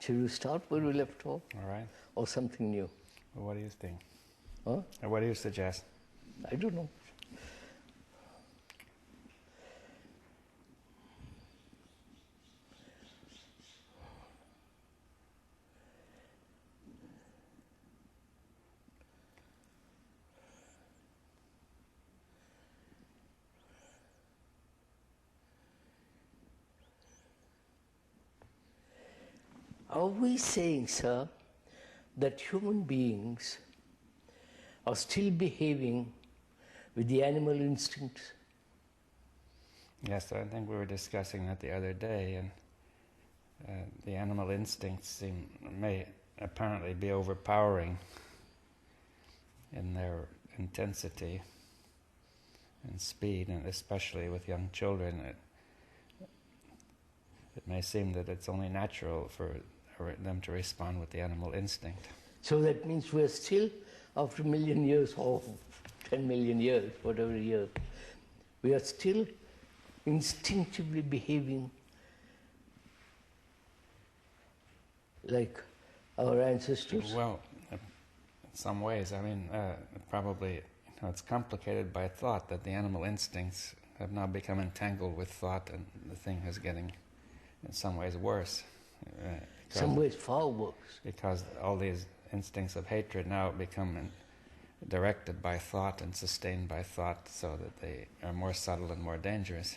Should we start where we left off? All right. Or something new? Well, what do you think? Huh? Or what do you suggest? I don't know. Are we saying, sir, that human beings are still behaving with the animal instincts? Yes, I think we were discussing that the other day, and the animal instincts may apparently be overpowering in their intensity and speed, and especially with young children. It may seem that it's only natural for them to respond with the animal instinct. So that means we're still, after 1 million years or 10 million years, whatever years, we are still instinctively behaving like our ancestors. Well, in some ways, I mean, probably it's complicated by thought, that the animal instincts have now become entangled with thought, and the thing is getting, in some ways, worse. Some ways far worse. Because all these instincts of hatred now become directed by thought and sustained by thought, so that they are more subtle and more dangerous.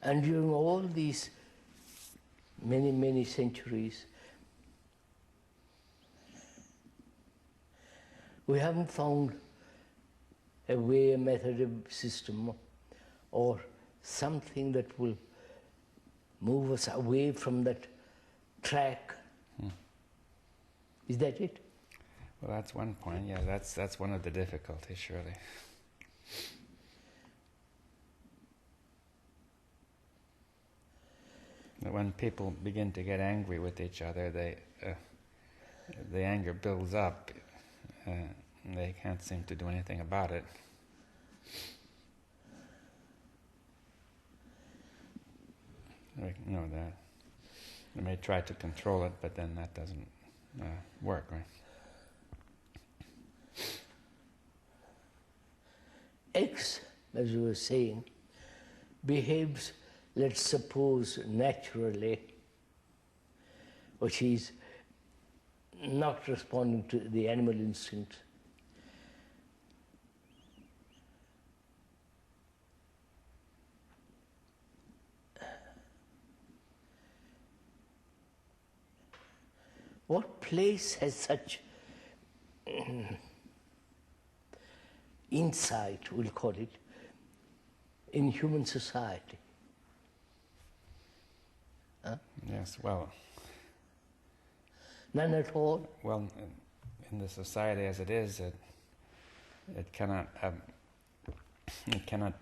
And during all these many, many centuries, we haven't found a way, a method, a system, or something that will move us away from that track. Is that it? Well, that's one point. Yeah, that's one of the difficulties, surely. When people begin to get angry with each other, the anger builds up. And they can't seem to do anything about it. They may try to control it, but then that doesn't work, right? X, as you were saying, behaves, let's suppose, naturally, or she's not responding to the animal instinct. What place has such insight, we'll call it, in human society? Huh? Yes, well... None at all? Well, in the society as it is, it cannot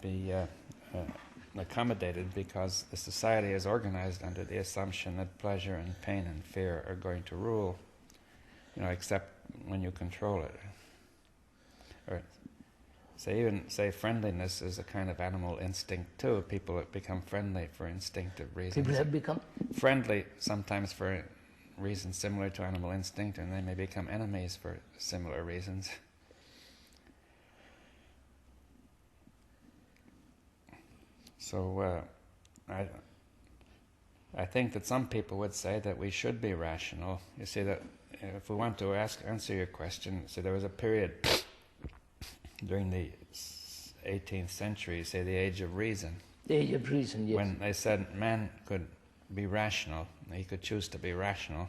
be accommodated, because the society is organized under the assumption that pleasure and pain and fear are going to rule, except when you control it. Or say friendliness is a kind of animal instinct too. People have become friendly for instinctive reasons. People have become friendly sometimes for reasons similar to animal instinct, and they may become enemies for similar reasons. So I think that some people would say that we should be rational. You see, that if we want to answer your question, so there was a period during the 18th century, say the Age of Reason. The Age of Reason, yes. When they said man could be rational, he could choose to be rational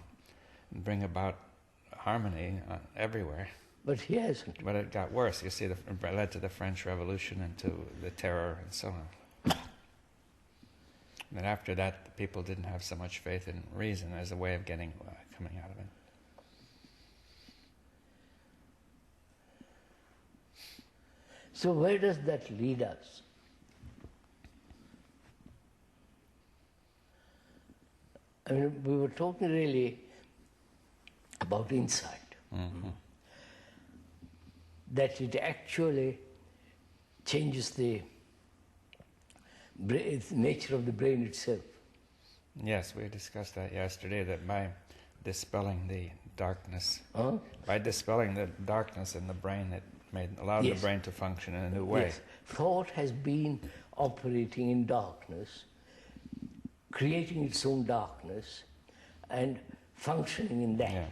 and bring about harmony everywhere. But he hasn't. But it got worse. You see, it led to the French Revolution and to the terror and so on. And after that, the people didn't have so much faith in reason as a way of coming out of it. So where does that lead us? I mean, we were talking really about insight. Mm-hmm. That it actually changes the It's the nature of the brain itself. Yes, we discussed that yesterday, that by dispelling the darkness, Huh? by dispelling the darkness in the brain, it allowed the brain to function in a new way. Yes. Thought has been operating in darkness, creating its own darkness, and functioning in that. Yeah.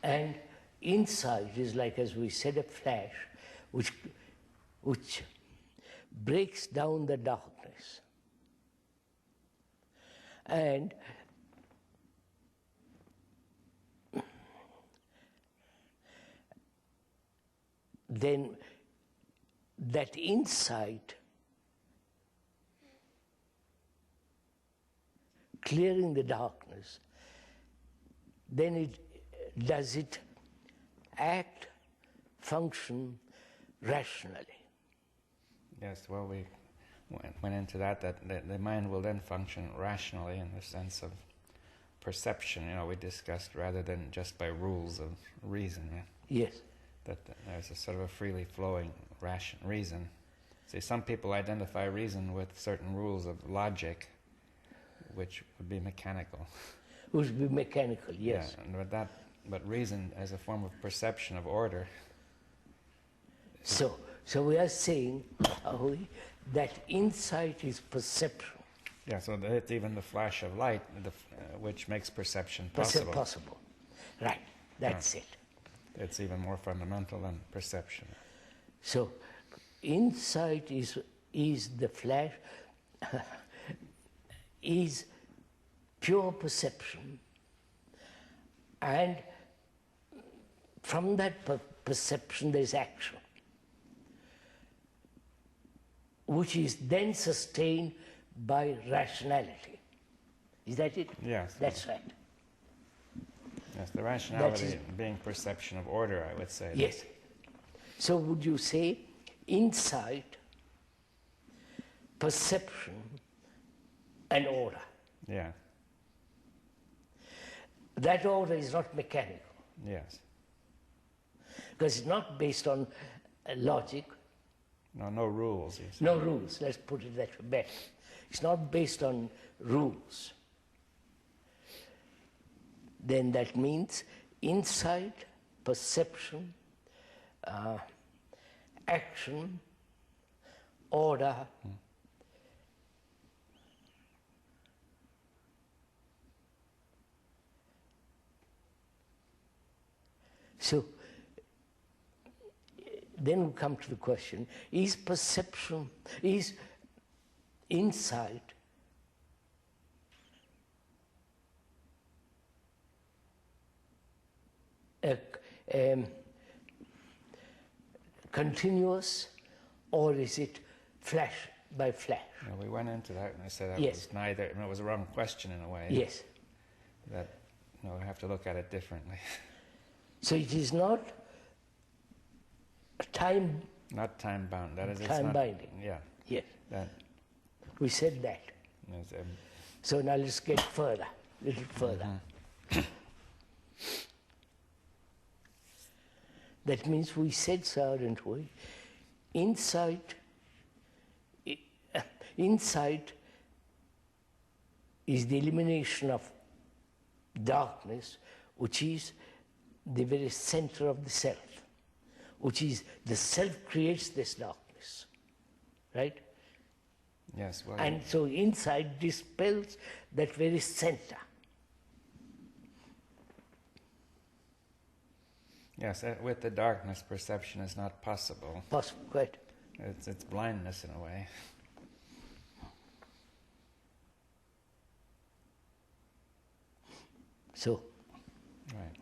And insight is like, as we said, a flash, which breaks down the darkness. And then that insight, clearing the darkness, then does it act, function rationally? Yes, well, we went into that the mind will then function rationally in the sense of perception, we discussed, rather than just by rules of reason. Yeah? Yes. That there's a sort of a freely flowing reason. See, some people identify reason with certain rules of logic, which would be mechanical. Would be mechanical, yes. Yeah, but reason as a form of perception of order. So we are saying that insight is perception. Yeah, so it's even the flash of light, which makes perception possible. Possible. Right, that's it. It's even more fundamental than perception. So insight is the flash, is pure perception, and from that perception there is action, which is then sustained by rationality. Is that it? Yes. That's right. Yes, the rationality being perception of order, I would say. Yes. So would you say insight, perception, and order? Yeah. That order is not mechanical. Yes. Because it's not based on logic. No rules. No rules, let's put it that way better. It's not based on rules. Then that means insight, perception, action, order, So then we come to the question, is perception, is insight continuous, or is it flash by flash? No, we went into that and I said that Yes. was neither, it was a wrong question in a way. Yes. That we have to look at it differently. So it is not time. Not time bound. That is, it's Time not, binding. Yeah. Yes. That We said that. is, So now let's get further, a little further. That means we said, sir, didn't we? Insight is the elimination of darkness, which is the very center of the self, which is the self creates this darkness, right? yes. Well, And so insight dispels that very center. yes. With the darkness, perception is not possible. Possible, right? It's blindness in a way. So, Right.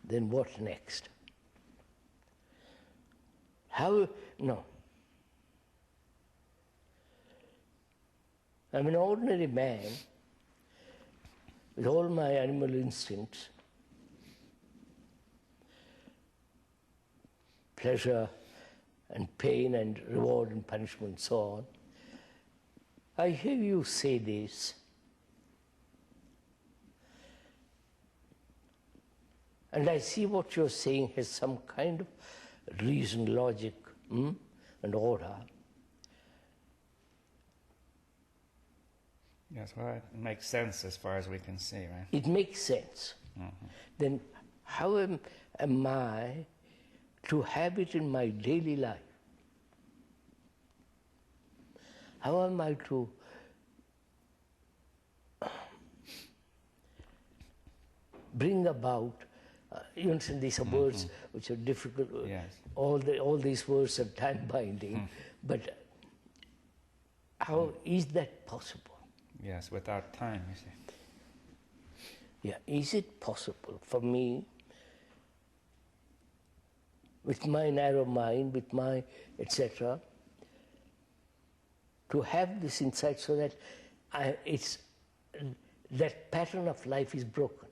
then what next? How, no. I'm an ordinary man with all my animal instincts, pleasure and pain and reward and punishment and so on. I hear you say this, and I see what you're saying has some kind of reason, logic, and order. Yes, well, it makes sense as far as we can see, right? It makes sense. Then how am I to have it in my daily life? How am I to bring about, you understand, these are words which are difficult. Yes. All these words are time-binding, but how is that possible? Yes, without time, you see. Yeah, is it possible for me, with my narrow mind, with my etc., to have this insight so that that pattern of life is broken?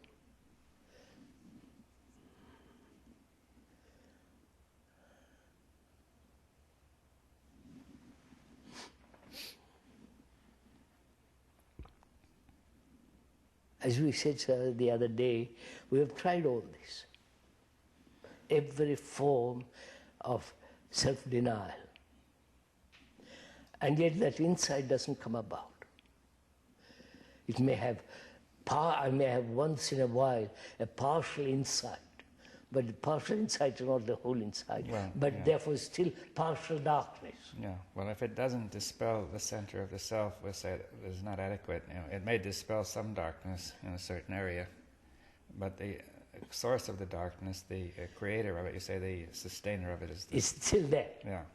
As we said the other day, we have tried all this. Every form of self-denial. And yet that insight doesn't come about. It may have I may have once in a while a partial insight, but the partial insight is not the whole insight, but therefore still partial darkness. Yeah, well, if it doesn't dispel the center of the self, we'll say it is not adequate. You know, it may dispel some darkness in a certain area, but the source of the darkness, the creator of it, you say the sustainer of it is it's still there. Yeah.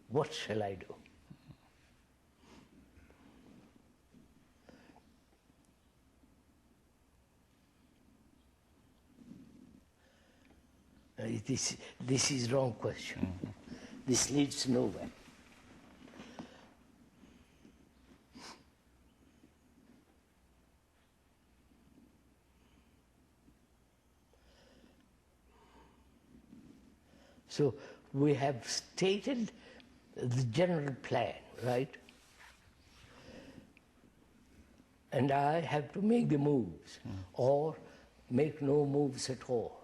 What shall I do? This is wrong question. This leads nowhere. So we have stated the general plan, right? And I have to make the moves, or make no moves at all.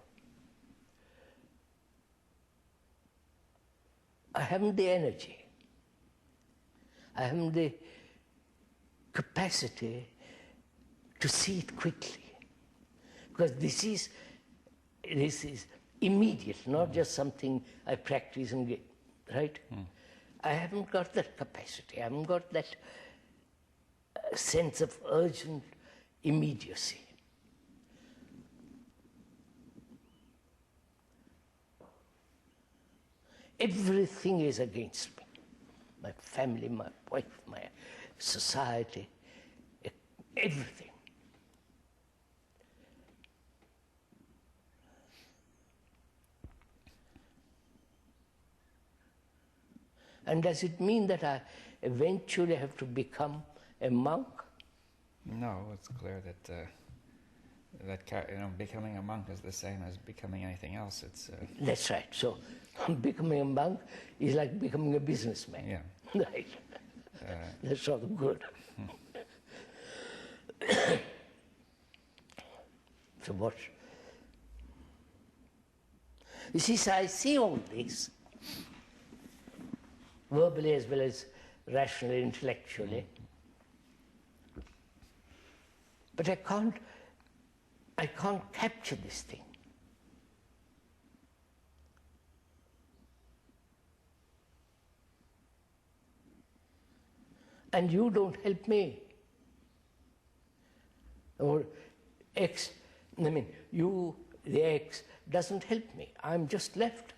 I haven't the energy. I haven't the capacity to see it quickly. Because this is immediate, not just something I practice and get, right? I haven't got that capacity. I haven't got that sense of urgent immediacy. Everything is against me. My family, my wife, my society, everything. And does it mean that I eventually have to become a monk? No, it's clear that becoming a monk is the same as becoming anything else. It's That's right. So becoming a monk is like becoming a businessman. Yeah. Right. That's rather good. So what? You see, so I see all this, verbally as well as rationally, intellectually. But I can't capture this thing. And you don't help me. Or the X doesn't help me. I'm just left.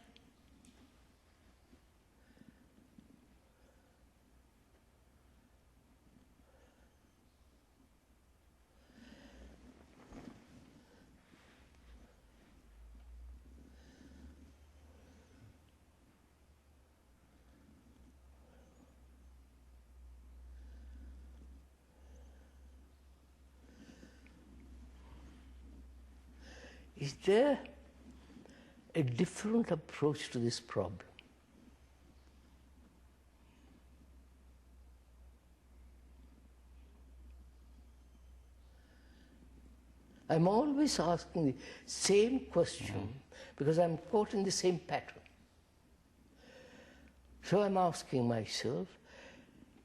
Is there a different approach to this problem? I'm always asking the same question because I'm caught in the same pattern. So I'm asking myself,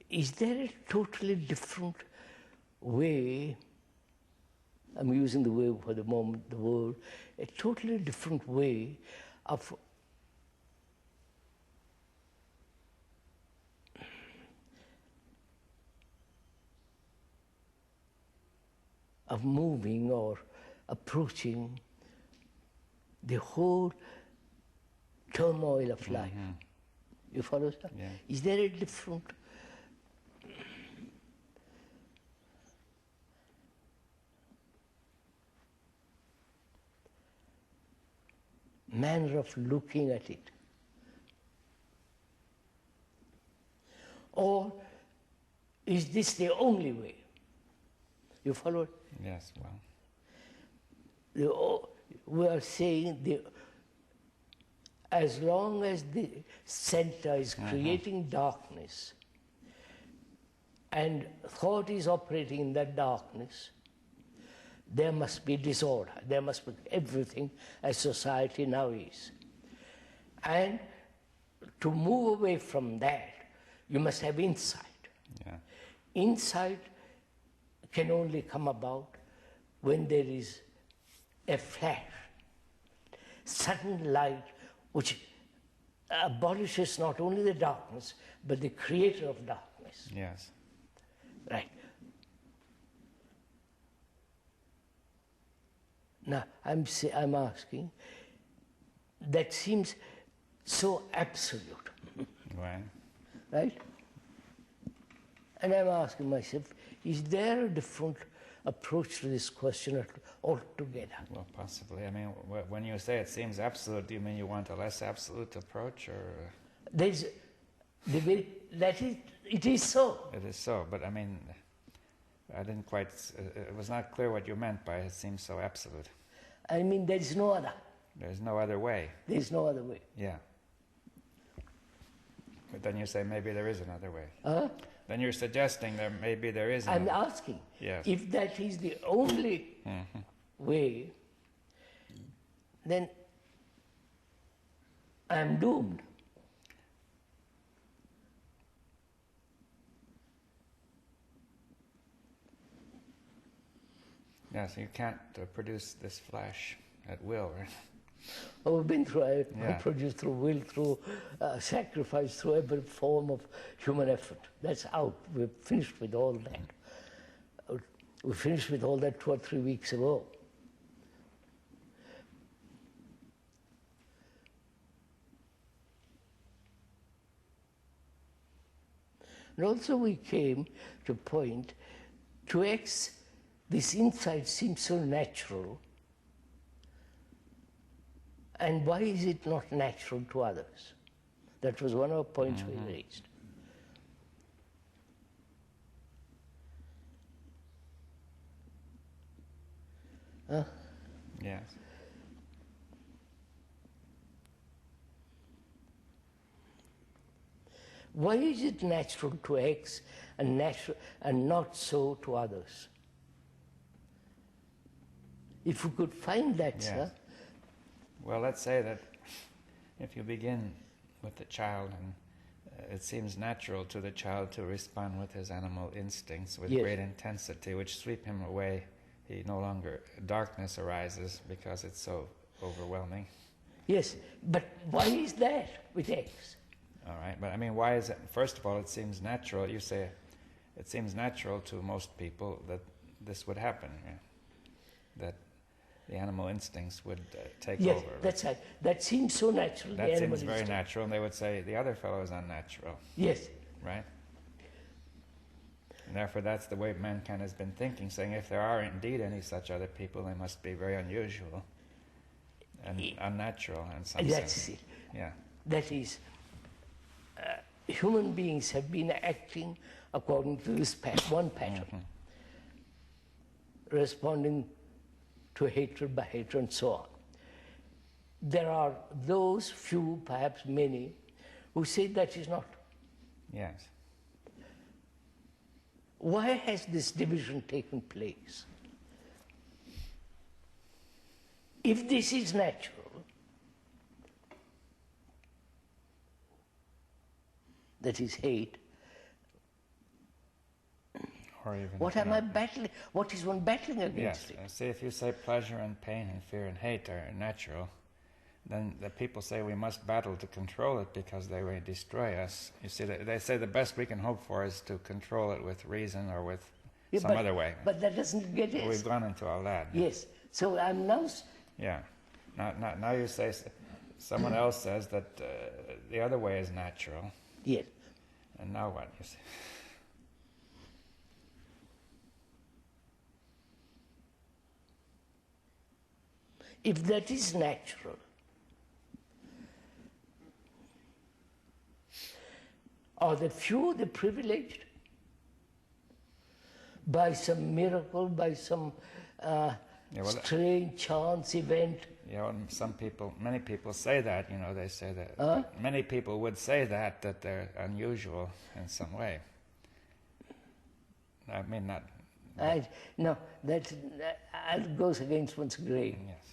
is there a totally different way, I'm using the word for the moment, the word, a totally different way of moving or approaching the whole turmoil of life. You follow, sir? Yeah. Is there a different manner of looking at it? Or is this the only way? You follow? Yes, well. We are saying as long as the center is creating darkness and thought is operating in that darkness, there must be disorder. There must be everything as society now is. And to move away from that, you must have insight. Yeah. Insight can only come about when there is a flash, sudden light, which abolishes not only the darkness, but the creator of darkness. Yes. Right. Now, I'm asking, that seems so absolute. Right. Right? And I'm asking myself, is there a different approach to this question altogether? Well, possibly. I mean, when you say it seems absolute, do you mean you want a less absolute approach, or? There's the way that it is so. It is so, but I mean, I didn't quite. It was not clear what you meant by it seems so absolute. I mean, there is no other. There's no other way. There is no other way. Yeah. But then you say maybe there is another way. Huh? Then you're suggesting that maybe there is I'm another. asking, Yes. if that is the only way, then I'm doomed. Yes, you can't produce this flash at will, right? Oh, we've been through, Yeah. produced through will, through sacrifice, through every form of human effort. That's out. We're finished with all that. We finished with all that 2 or 3 weeks ago. And also we came to a point, to X, this insight seems so natural. And why is it not natural to others? That was one of the points we raised. Yes. Why is it natural to X and not so to others? If we could find that, Yes. sir. Well, let's say that if you begin with the child, and it seems natural to the child to respond with his animal instincts with Yes. great intensity, which sweep him away. He no longer, darkness arises because it's so overwhelming. Yes, but why is that with X? All right, but I mean, why is it? First of all, it seems natural. You say it seems natural to most people that this would happen, yeah? That the animal instincts would take Yes, over. that's right. That seems so natural. That the animal seems very instinct. natural, and they would say the other fellow is unnatural, Yes, right? And therefore, that's the way mankind has been thinking, saying if there are indeed any such other people, they must be very unusual and unnatural in some that's sense. it. Yeah. That is, human beings have been acting according to this one pattern, responding to hatred by hatred and so on. There are those few, perhaps many, who say that is not. Yes. Why has this division taken place? If this is natural, that is hate, Or even, what am I battling? What is one battling against yes, it? see, if you say pleasure and pain and fear and hate are natural, then the people say we must battle to control it because they will destroy us. You see, they say the best we can hope for is to control it with reason or with some other way. But that doesn't get it. We've gone into all that. Yes. So I'm now... Yeah. Now you say, someone else says that the other way is natural. Yes. And now what? You see? If that is natural, are the few the privileged? By some miracle, by some strange chance event? Yeah, well, many people say that, they say that. Many people would say that they're unusual in some way. I mean, not... No, that goes against one's grain. Yes.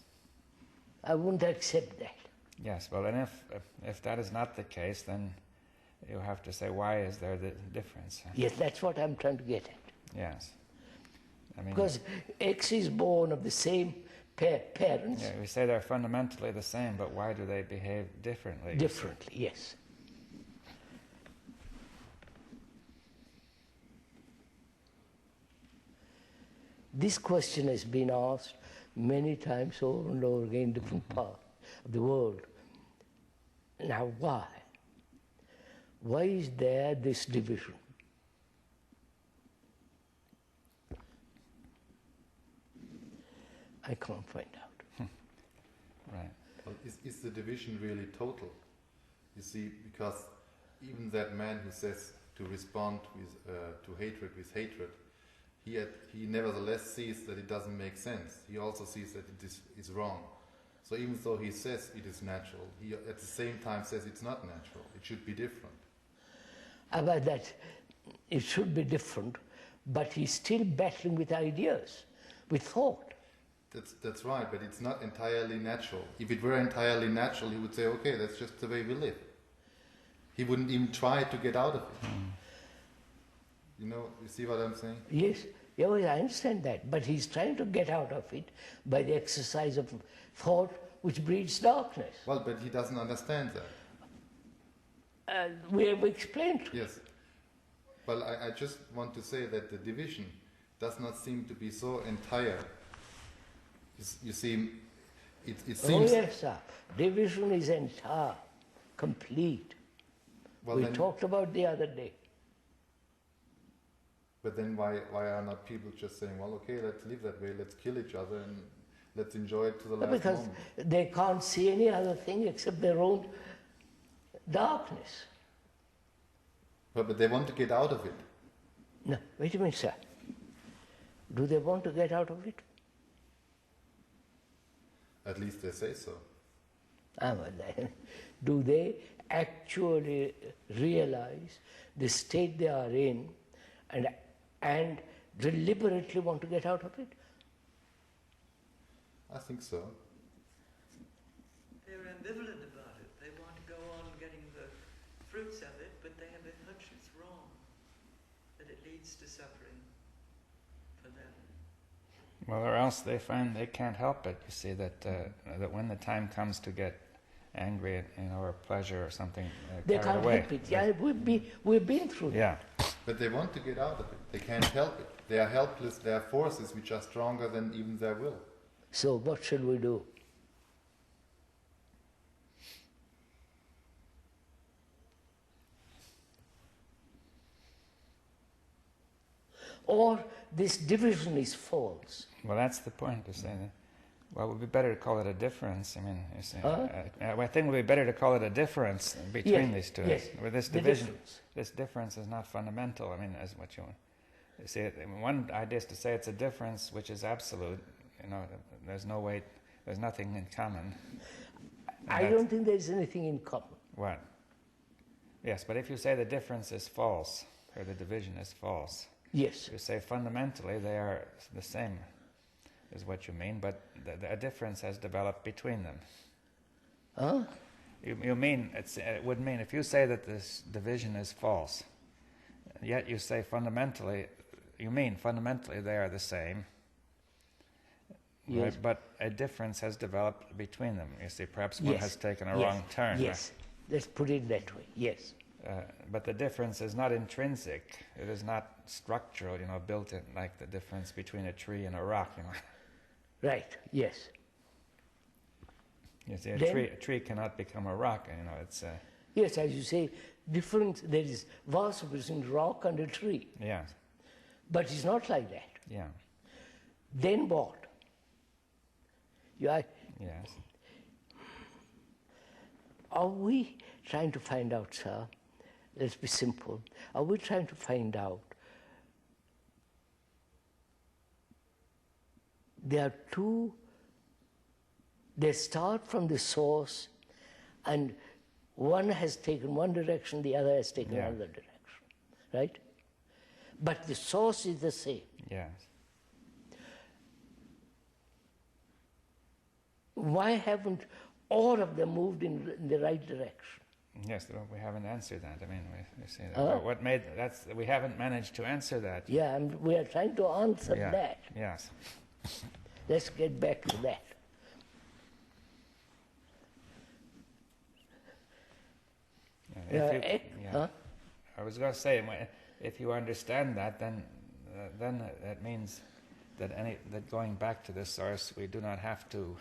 I wouldn't accept that. Yes, well, and if that is not the case, then you have to say, why is there the difference? Yes, that's what I'm trying to get at. Yes. I mean, because X is born of the same parents. Yeah, we say they're fundamentally the same, but why do they behave differently? Differently, yes. This question has been asked many times over and over again in different parts of the world. Now, why? Why is there this division? I can't find out. Right. Well, is the division really total? You see, because even that man who says to respond to hatred with hatred, he nevertheless sees that it doesn't make sense. He also sees that it is wrong. So even though he says it is natural, he at the same time says it's not natural. It should be different. About that, it should be different, but he's still battling with ideas, with thought. That's right, but it's not entirely natural. If it were entirely natural, he would say, okay, that's just the way we live. He wouldn't even try to get out of it. You see what I'm saying? Yes, yeah, well, I understand that, but he's trying to get out of it by the exercise of thought which breeds darkness. Well, but he doesn't understand that. We have explained. Yes. Well, I just want to say that the division does not seem to be so entire. You see, it seems... Oh yes, sir. Division is entire, complete. Well, we talked about the other day. But then why are not people just saying, well, okay, let's live that way, let's kill each other and let's enjoy it to the last because moment? They can't see any other thing except their own darkness. But they want to get out of it. No, wait a minute, sir. Do they want to get out of it? At least they say so. Do they actually realize the state they are in and deliberately want to get out of it? I think so. They're ambivalent about it. They want to go on getting the fruits of it, but they have a hunch it's wrong, that it leads to suffering for them. Well, or else they find they can't help it. You see, that when the time comes to get angry, or pleasure or something they carried can't away. help it. Yeah, we've been through Yeah. But they want to get out of it. They can't help it. They are helpless. They are forces which are stronger than even their will. So what should we do? Or this division is false. Well, that's the point to say that. Well, it would be better to call it a difference. I mean, you see, I think it would be better to call it a difference between these two. Yes, With this division, this difference is not fundamental. I mean, as what you see. One idea is to say it's a difference which is absolute. There's no way, there's nothing in common. I don't think there's anything in common. What? Yes, but if you say the difference is false, or the division is false, yes, you say fundamentally they are the same, is what you mean, but a difference has developed between them. Huh? You mean, it would mean if you say that this division is false, yet you say fundamentally they are the same, Yes. right? But a difference has developed between them. You see, perhaps one has taken a wrong turn. Yes, let's put it that way, yes. But the difference is not intrinsic. It is not structural, built in like the difference between a tree and a rock, Right, yes. You see, a tree cannot become a rock, it's... Yes, as you say, there is vast between rock and a tree. Yeah. But it's not like that. Yeah. Then what? Yes. Are we trying to find out, sir, let's be simple, are we trying to find out there are two, they start from the source and one has taken one direction, the other has taken another direction, right? But the source is the same. Yes. Why haven't all of them moved in the right direction? Yes, we haven't answered that. I mean, we say that. We haven't managed to answer that. Yeah, and we are trying to answer that. Yes. Let's get back to that. I was going to say, if you understand that, then that means that going back to the source, we do not have to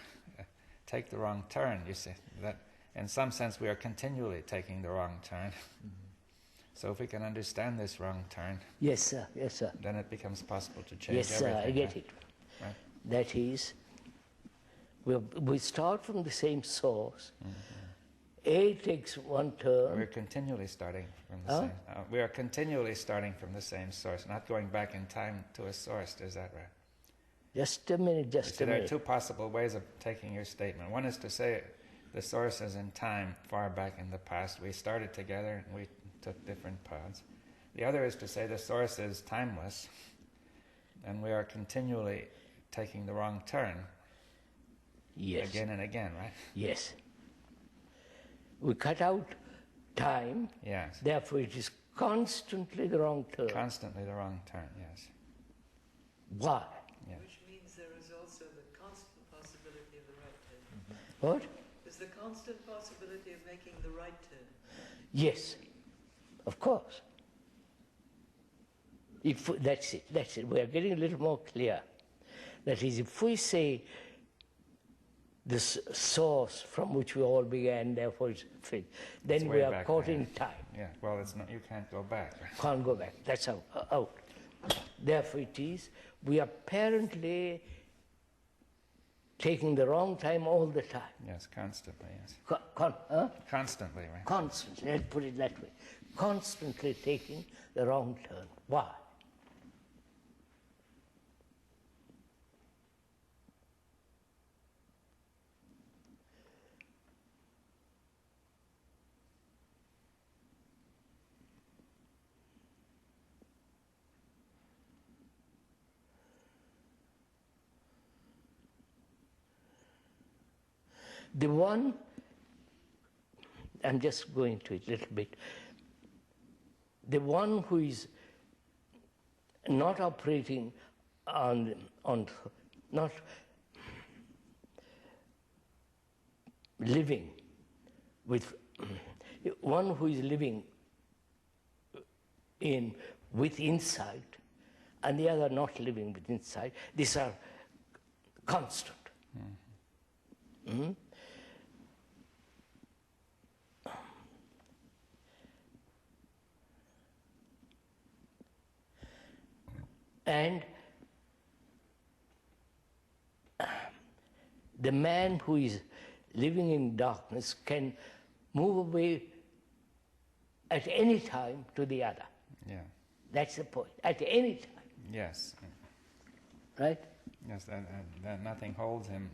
take the wrong turn. You see that in some sense we are continually taking the wrong turn. Mm-hmm. So if we can understand this wrong turn, yes, sir. Then it becomes possible to change everything. Yes, sir. I get it. Right? That is, we start from the same source. Mm-hmm. A takes one turn. We're continually starting from the same. We are continually starting from the same source, not going back in time to a source. Is that right? Just a minute. There are two possible ways of taking your statement. One is to say the source is in time, far back in the past. We started together and we took different paths. The other is to say the source is timeless, and we are continually taking the wrong turn. Yes. Again and again, right? Yes. We cut out time. Yes. Therefore, it is constantly the wrong turn. Constantly the wrong turn, yes. Why? Yeah. Which means there is also the constant possibility of the right turn. Mm-hmm. What? There's the constant possibility of making the right turn. Yes, of course. That's it. We are getting a little more clear. That is, if we say this source from which we all began, therefore it's fit, then we are caught in time. Yeah, well, it's not. You can't go back. Can't go back. That's out. Therefore it is, we are apparently taking the wrong time all the time. Yes, constantly, yes. Constantly, right? Constantly, let's put it that way. Constantly taking the wrong turn. Why? The one, I'm just going to it a little bit, the one who is not operating on not living with, one who is living with insight and the other not living with insight, these are constant. Mm-hmm. Mm-hmm. And the man who is living in darkness can move away at any time to the other. Yeah. That's the point. At any time. Yes. Right? Yes, and nothing holds him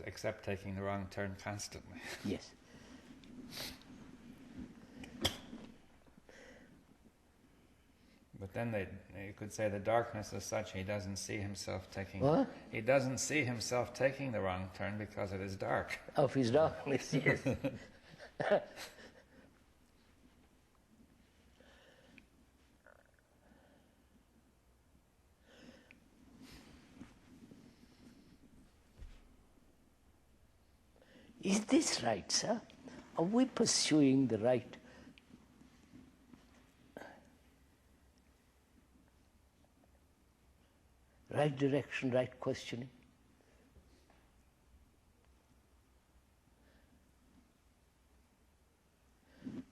except taking the wrong turn constantly. Yes. But then you could say the darkness is such he doesn't see himself taking. What? He doesn't see himself taking the wrong turn because it is dark. Of his darkness, yes. Is this right, sir? Are we pursuing the right direction, right questioning?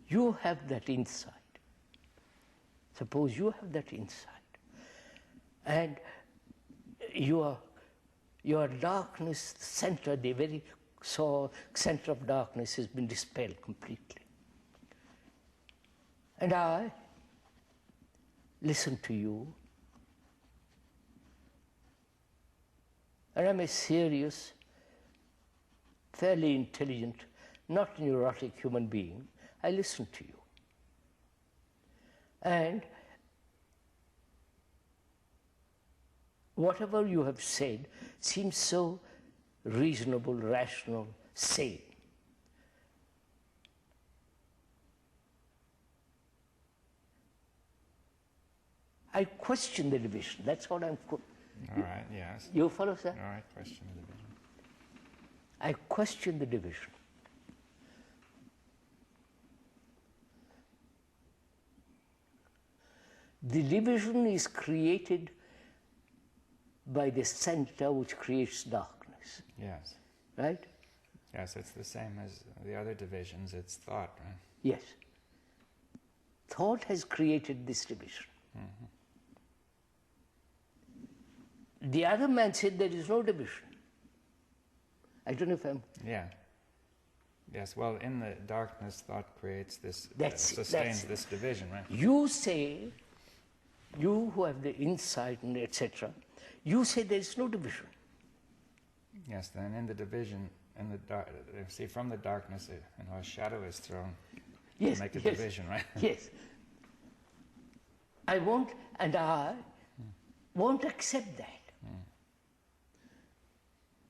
You have that insight. Suppose you have that insight, and your darkness center, the very center of darkness has been dispelled completely. And I listen to you, and I'm a serious, fairly intelligent, not neurotic human being. I listen to you. And whatever you have said seems so reasonable, rational, sane. I question the division. That's what I'm... All right, yes. You follow, sir? All right, question the division. I question the division. The division is created by the center which creates darkness. Yes. Right? Yes, it's the same as the other divisions. It's thought, right? Yes. Thought has created this division. Mm-hmm. The other man said there is no division. I don't know if I'm... Yeah. Yes, well, in the darkness, thought creates this, that's sustains this division, right? You say, you who have the insight and etc., you say there is no division. Yes, then in the division, in the see, from the darkness, a shadow is thrown Yes, to make a yes, division, right? Yes. I won't accept that.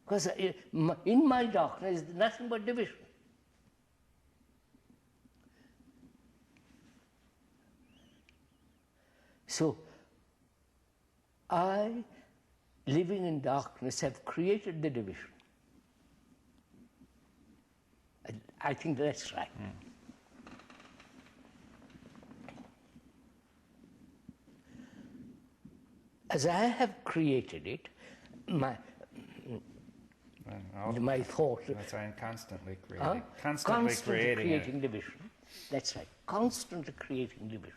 Because in my darkness, there's nothing but division. So, I, living in darkness, have created the division. I think that's right. As I have created it, my thought... That's why I'm constantly creating. Constantly creating division. That's right. Constantly creating division.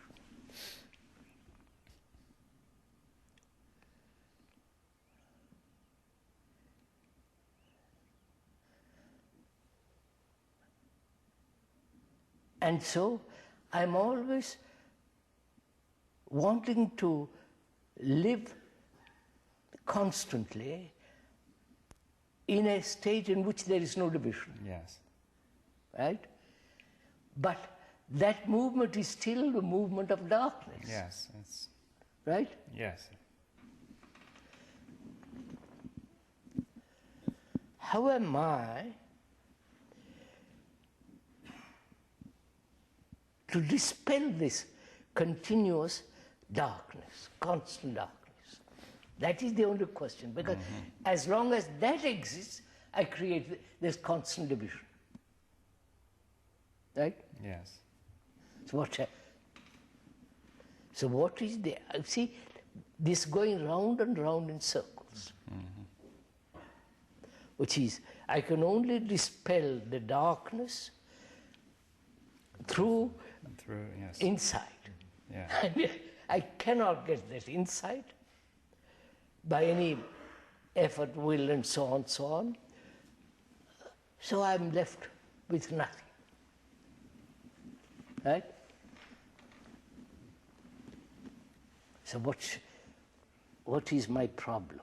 And so I'm always wanting to live constantly in a state in which there is no division. Yes. Right? But that movement is still the movement of darkness. Yes. It's, right? Yes. How am I to dispel this continuous darkness, constant darkness? That is the only question, because as long as that exists, I create this constant division. Right? Yes. So what is there? See, this going round and round in circles, which is, I can only dispel the darkness through yes. insight. Yeah. And I cannot get that insight by any effort, will, and so on, so on. So I'm left with nothing. Right? So what is my problem?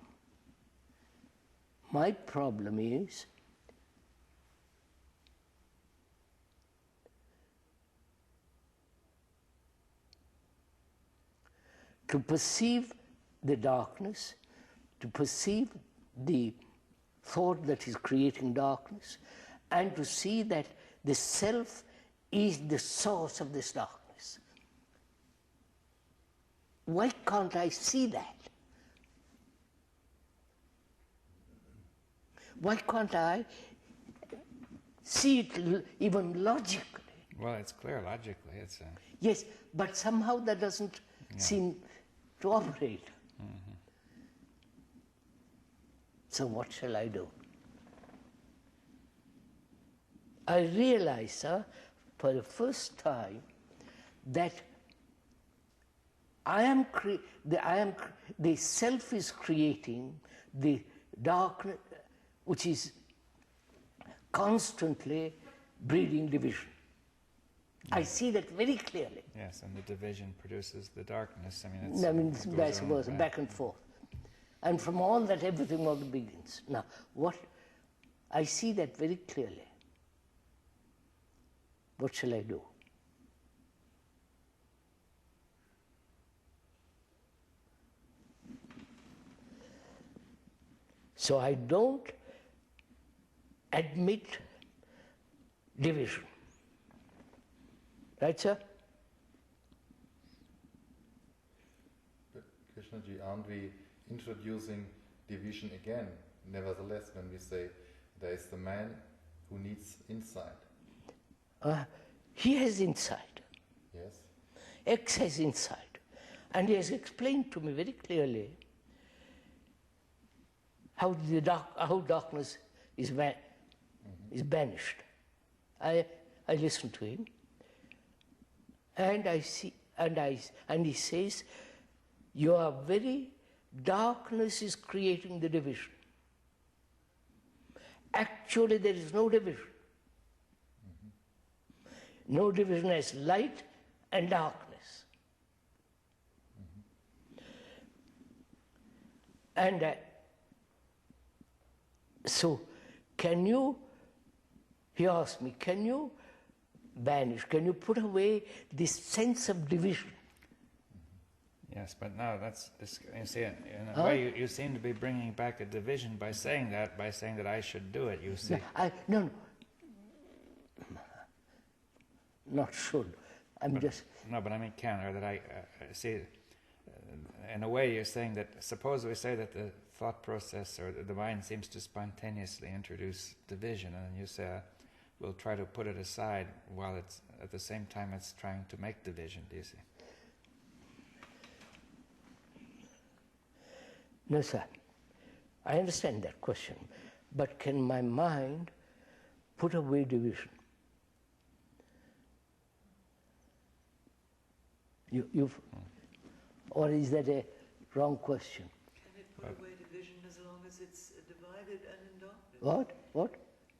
My problem is to perceive the darkness, to perceive the thought that is creating darkness, and to see that the self is the source of this darkness. Why can't I see that? Why can't I see it even logically? Well, it's clear logically. It's Yes, but somehow that doesn't seem to operate. So what shall I do? I realize, sir, for the first time, that the self is creating the darkness, which is constantly breeding division. I see that very clearly. yes, and the division produces the darkness. I mean, Vice versa, back and forth. And from all that, everything all begins. Now, what I see that very clearly. What shall I do? So I don't admit division. Right, sir? But Krishnaji, aren't we introducing division again, nevertheless, when we say there is the man who needs insight? He has insight. Yes? X has insight. And he has explained to me very clearly how darkness is banished. I listen to him, and I see, and he says, your very darkness is creating the division. Actually, there is no division. No division as light and darkness. And so, can you, he asked me, can you banish, can you put away this sense of division? yes, but now that's, you see, in a way you seem to be bringing back a division by saying that I should do it, you see. No, not should. No, but I mean can, or that I see, in a way you're saying that, suppose we say that the thought process or the mind seems to spontaneously introduce division, and then you say, we'll try to put it aside while it's, at the same time it's trying to make division, do you see? No, sir. I understand that question. But can my mind put away division? Or is that a wrong question? Can it put away division as long as it's divided and in darkness? What?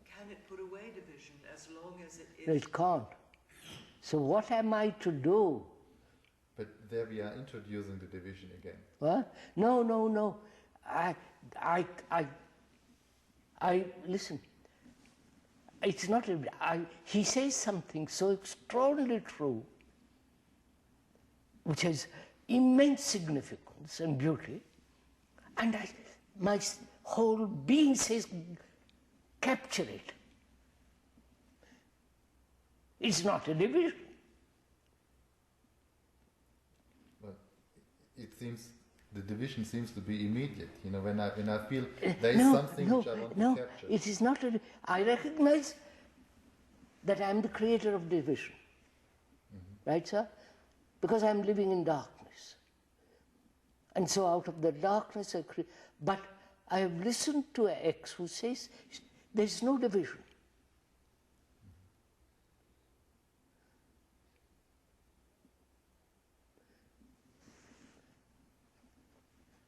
Can it put away division as long as it is? No, it can't. So what am I to do? But there we are introducing the division again. What? No. I listen. It's not. He says something so extraordinarily true, which has immense significance and beauty, and my whole being says, capture it. It's not a division. But it seems, the division seems to be immediate. You know, when I feel there is something which I want to capture. It is not. I recognize that I am the creator of division. Right, sir? Because I am living in darkness. And so out of the darkness I create. But I have listened to an X who says there is no division.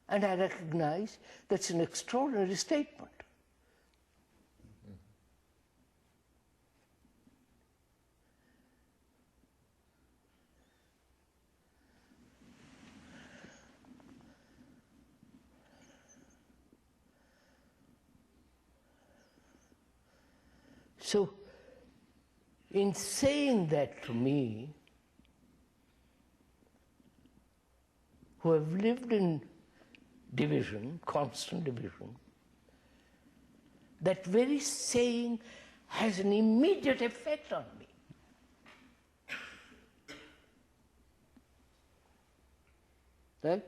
And I recognize that's an extraordinary statement. So, in saying that to me, who have lived in division, constant division, that very saying has an immediate effect on me. Right?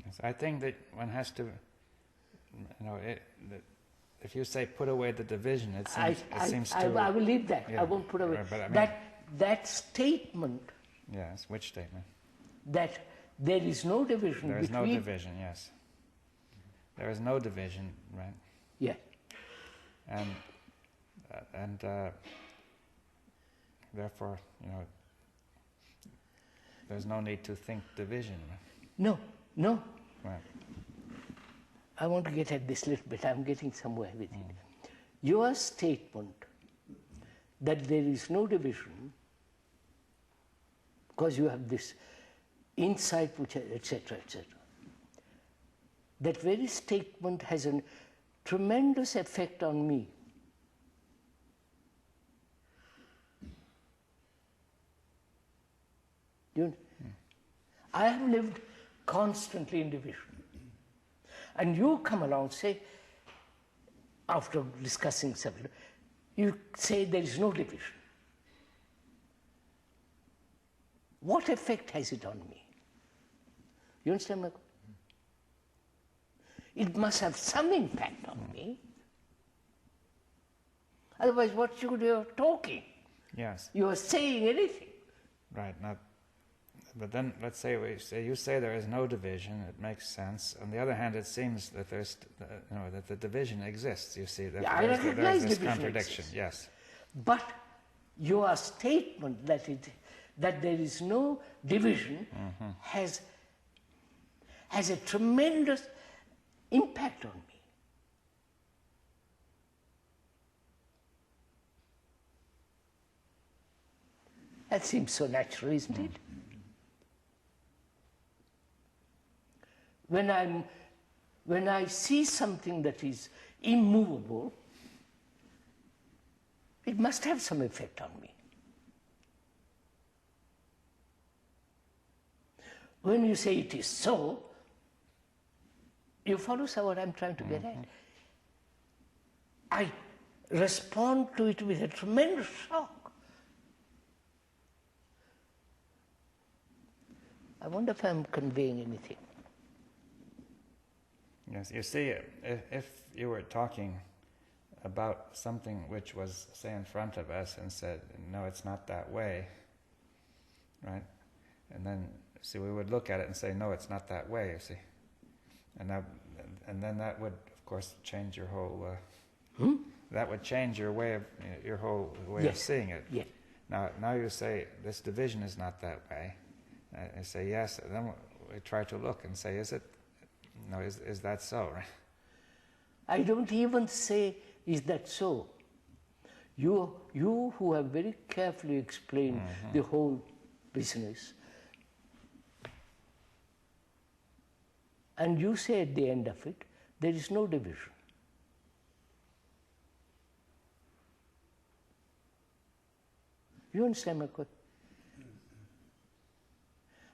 Yes, I think that one has to, if you say put away the division, it seems to... I will leave that. Yeah, I won't put away. but I mean, that statement... Yes, which statement? That there is no division between... There is no division, yes. There is no division, right? Yeah. And therefore, there's no need to think division. No. Right. I want to get at this little bit. I'm getting somewhere with it. Your statement that there is no division, because you have this insight, which, etc., etc. That very statement has a tremendous effect on me. I have lived constantly in division. And you come along, say, after discussing several, you say there is no division. What effect has it on me? You understand my question? It must have some impact on me. Otherwise, what should you are talking? Yes. You are saying anything. Right. But then, let's say you say there is no division. It makes sense. On the other hand, it seems that there's, that the division exists. You see, that I recognize there's this division contradiction. exists. Yes. But your statement that there is no division has a tremendous impact on me. That seems so natural, isn't it? When I see something that is immovable, it must have some effect on me. When you say it is so, you follow what I'm trying to get at. I respond to it with a tremendous shock. I wonder if I'm conveying anything. Yes, you see, if you were talking about something which was, say, in front of us and said, no, it's not that way, right? And then, see, we would look at it and say, no, it's not that way, you see. And then that would, of course, change your whole... That would change your whole way of seeing it. Yes. Now you say, this division is not that way. I say, yes, and then we try to look and say, is it? No, is that so? Right? I don't even say, is that so? You who have very carefully explained the whole business, and you say at the end of it, there is no division. You understand my question?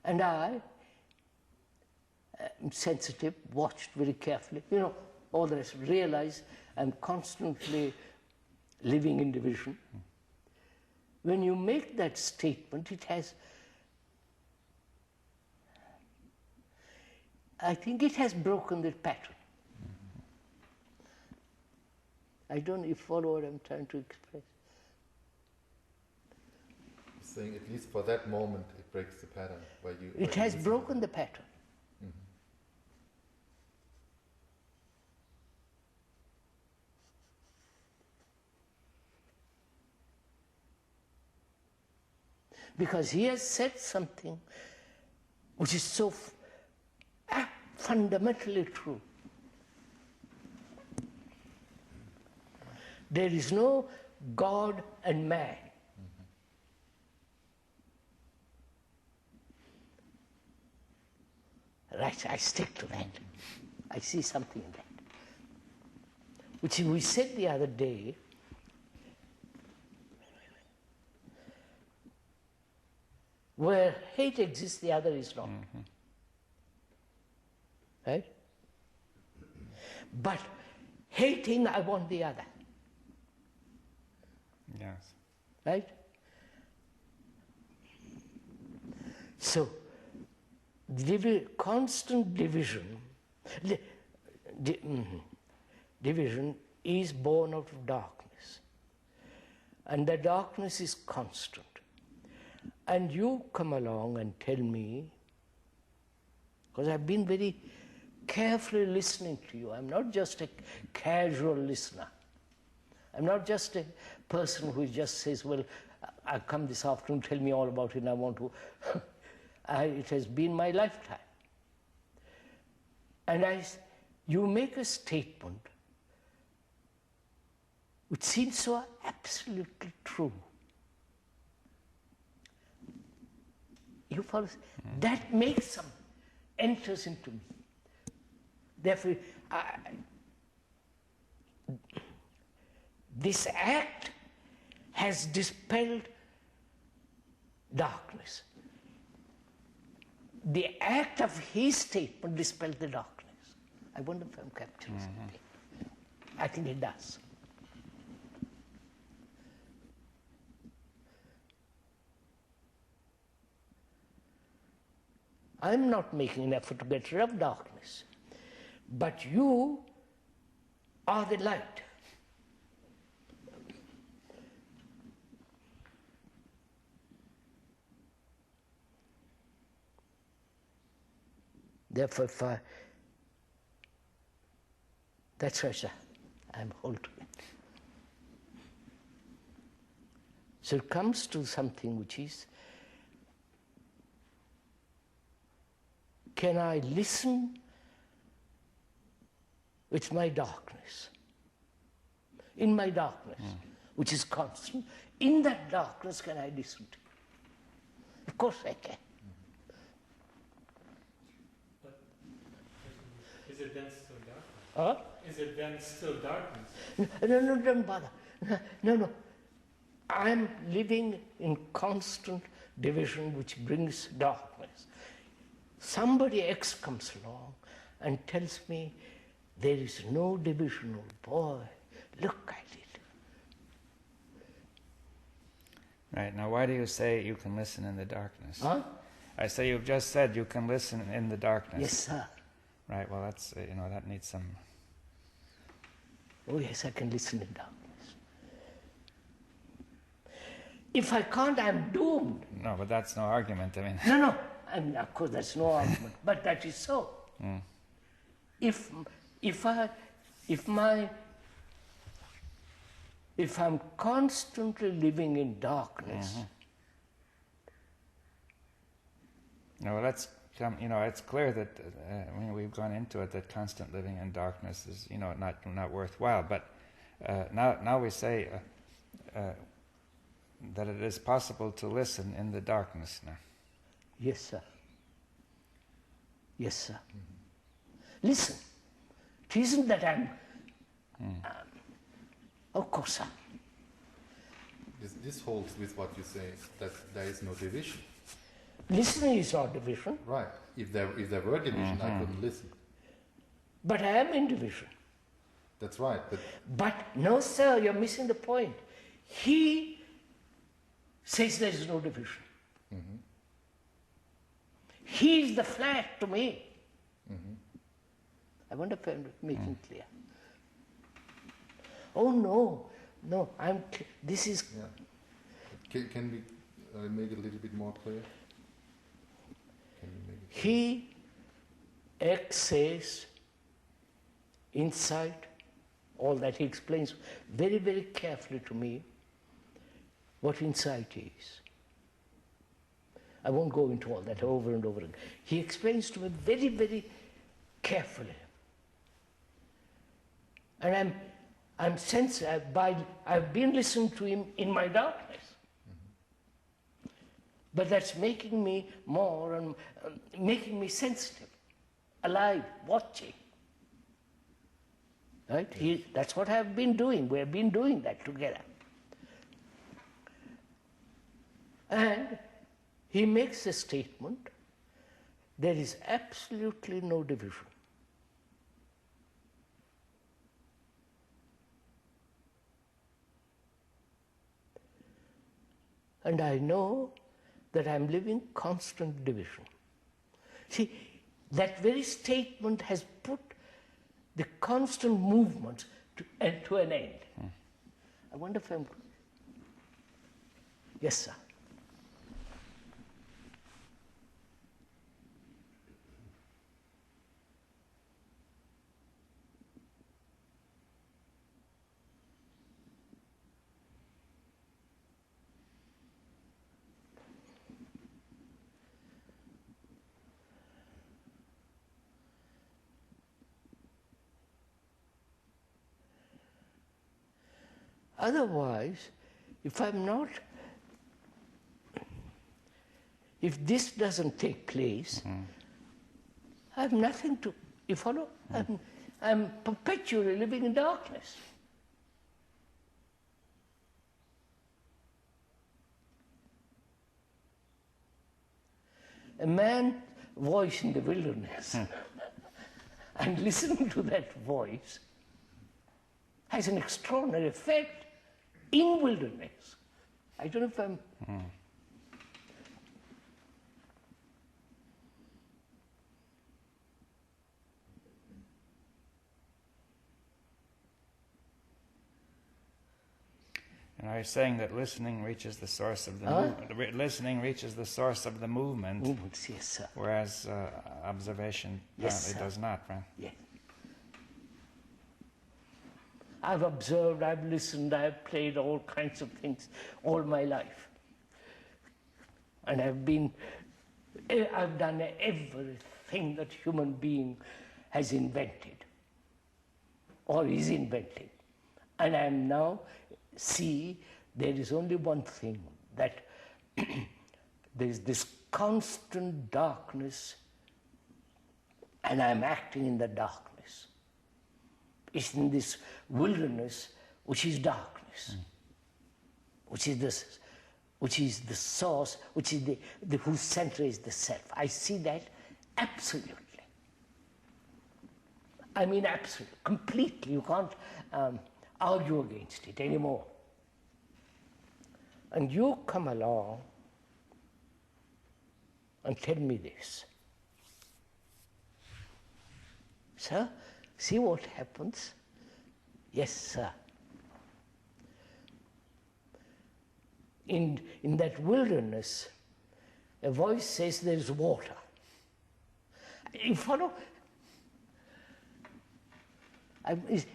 And I am sensitive, watched very carefully, all the rest, realize I'm constantly living in division. When you make that statement, I think it has broken the pattern. I don't know if you follow what I'm trying to express. Saying at least for that moment it breaks the pattern. It has broken the pattern. Because he has said something which is so fundamentally true. There is no God and man. Right, I stick to that. I see something in that. Which we said the other day, where hate exists, the other is not. Right? But hating, I want the other. Yes. Right? So, constant division, division is born out of darkness. And the darkness is constant. And you come along and tell me, because I've been very carefully listening to you. I'm not just a casual listener. I'm not just a person who just says, well, I'll come this afternoon, tell me all about it, and I want to. It has been my lifetime. And you make a statement which seems so absolutely true. You follow? That makes some, enters into me. Therefore, this act has dispelled darkness. The act of his statement dispelled the darkness. I wonder if I'm capturing something. I think it does. I'm not making an effort to get rid of darkness, but you are the light. Therefore, that's right, sir. I'm holding it. So it comes to something which is, can I listen with my darkness? In my darkness, which is constant, in that darkness can I listen to you? Of course I can. But is it then still darkness? Huh? Is it then still darkness? No, don't bother. No. I'm living in constant division which brings darkness. Somebody X comes along and tells me there is no division. Oh boy, look at it. Right, now why do you say you can listen in the darkness? Huh? I say you've just said you can listen in the darkness. Yes, sir. Right, well that's, that needs some... Oh yes, I can listen in darkness. If I can't, I'm doomed. No, but that's no argument, I mean... No. I mean, of course, that's no argument, but that is so. If I'm constantly living in darkness, No, well, let's come, it's clear that, we've gone into it, that constant living in darkness is, not worthwhile, but now we say that it is possible to listen in the darkness now. yes, sir. Yes, sir. Listen, it isn't that I'm... of course, sir. This holds with what you say, that there is no division. Listening is not division. Right. If there were division, I couldn't listen. But I am in division. That's right. But no, sir, you're missing the point. He says there is no division. He is the flat to me. I wonder if I'm making clear. Oh no, this is... Yeah. Can we make it a little bit more clear? Can we make it clear? He says insight, all that he explains very, very carefully to me what insight is. I won't go into all that over and over again. He explains to me very, very carefully. And I'm sensitive, I've been listening to him in my darkness. But that's making me more and making me sensitive, alive, watching. Right? That's what I've been doing. We've been doing that together. And he makes a statement, there is absolutely no division. and I know that I'm living constant division. See, that very statement has put the constant movement to an end. I wonder if I'm... Yes, sir. Otherwise, if this doesn't take place, I have nothing to, you follow? I'm perpetually living in darkness. A man's voice in the wilderness, and listening to that voice has an extraordinary effect in wilderness. I don't know if I'm... And I was saying that listening reaches the source of the movement. Listening reaches the source of the movement. Movements, yes, sir. Whereas observation apparently does not, right? Yes. I've observed, I've listened, I've played all kinds of things all my life. And I've done everything that human being has invented or is inventing. And I am now there is only one thing, that there is this constant darkness, and I'm acting in the darkness. It's in this wilderness which is darkness, which is the source, which is whose center is the self. I see that absolutely. I mean absolutely, completely. You can't argue against it anymore. And you come along and tell me this. Sir, see what happens? Yes, sir. In that wilderness, a voice says there is water. You follow?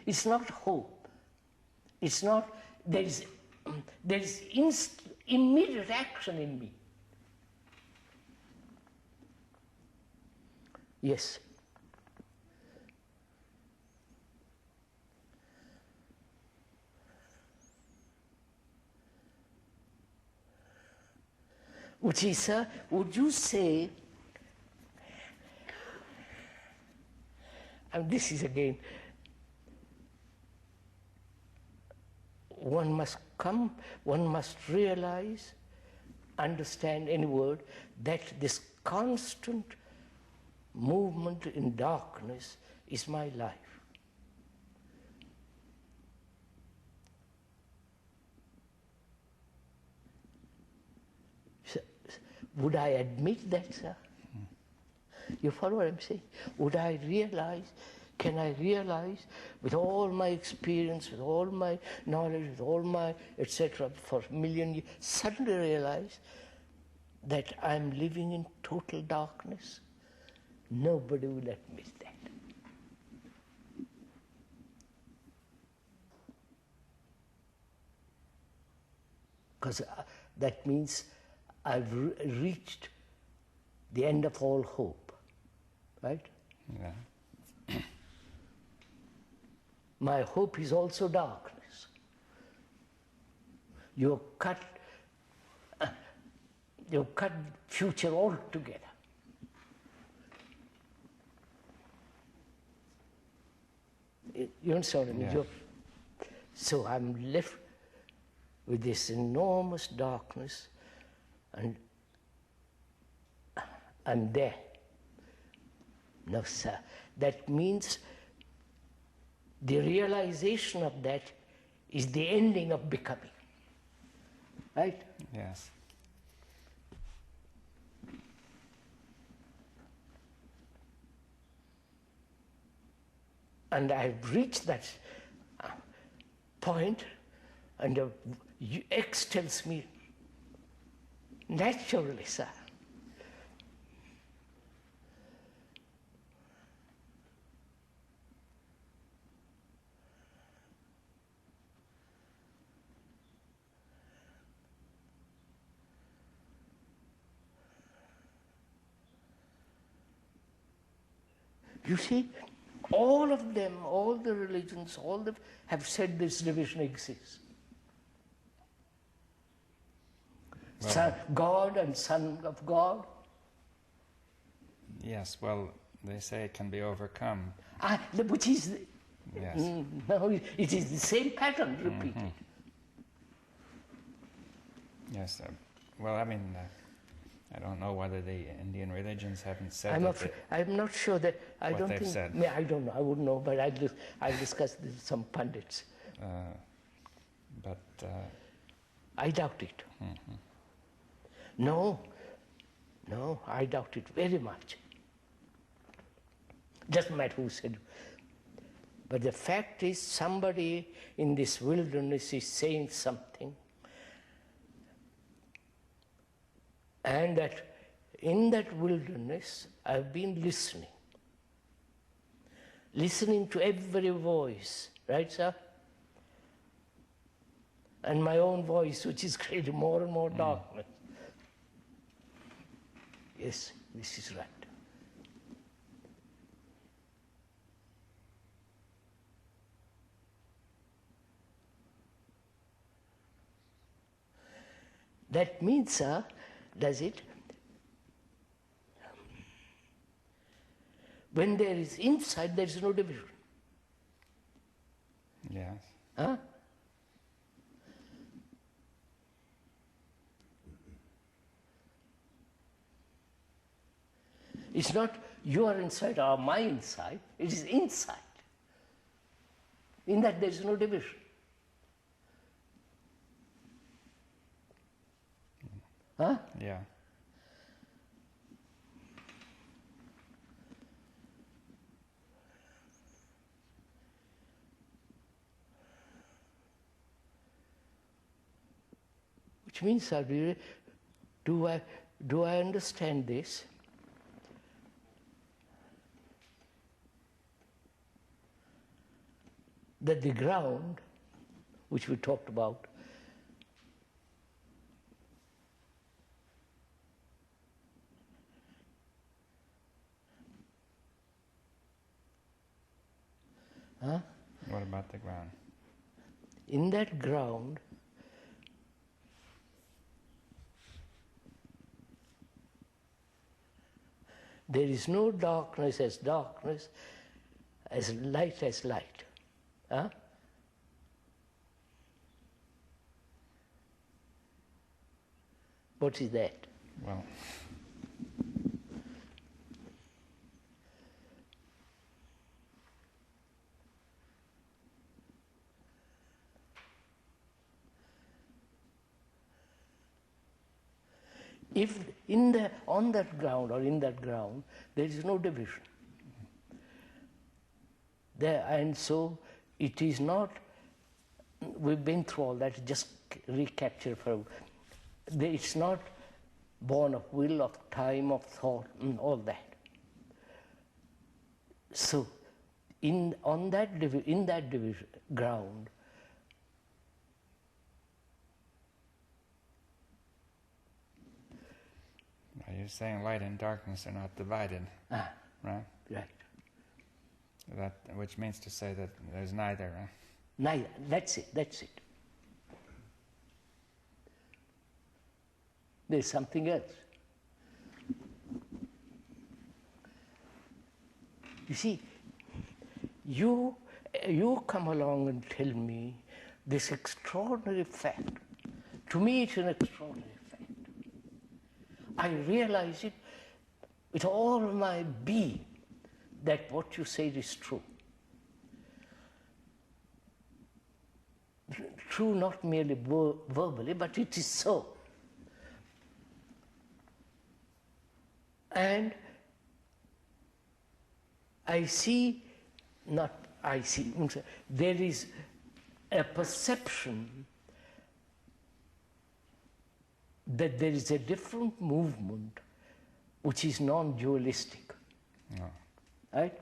It's not hope. It's not, there is immediate action in me. Yes. Which is, sir, would you say, and this is again, one must realize, understand any word, that this constant movement in darkness is my life. So, would I admit that, sir? You follow what I'm saying? Would I realize, can I realize, with all my experience, with all my knowledge, with all my etc., for a million years, suddenly realize that I'm living in total darkness? Nobody will admit that. Because that means I've reached the end of all hope, right? Yeah. My hope is also darkness. You cut future altogether. You understand what I mean? Yeah. So I'm left with this enormous darkness, and I'm there. No, sir. That means the realization of that is the ending of becoming. right? Yes. And I've reached that point, and X tells me, naturally, sir. You see, all of them, all the religions, have said this division exists. Well, Son, God and Son of God. yes, well, they say it can be overcome. Which is, Yes. no, it is the same pattern repeated. Yes. Well, I mean, I don't know whether the Indian religions haven't said I'm not sure that, I what don't they've think, said. I don't know, I wouldn't know, but I'll discuss this with some pundits. But I doubt it. No, I doubt it very much. Doesn't matter who said it. But the fact is, somebody in this wilderness is saying something, and that in that wilderness I've been listening to every voice, right, sir? And my own voice, which is creating more and more darkness. Yes, this is right. That means, sir, does it? When there is insight, there is no division. yes. Huh? It's not your insight or my insight, it is insight. In that there is no division. Huh? Yeah. Which means, sir, do I understand this? That the ground, which we talked about, What about the ground? in that ground, there is no darkness, as light as light. Huh? What is that? Well, If on that ground or in that ground, there is no division. And so it is not, we've been through all that, just recapture it's not born of will, of time, of thought, and all that. So in that division ground, you're saying light and darkness are not divided, right? Right. Which means to say that there's neither. Neither. That's it. There's something else. You see, you come along and tell me this extraordinary fact. To me, it's an extraordinary fact. I realize it with all my being that what you say is true. true not merely verbally, but it is so. And there is a perception that there is a different movement which is non-dualistic. No. Right?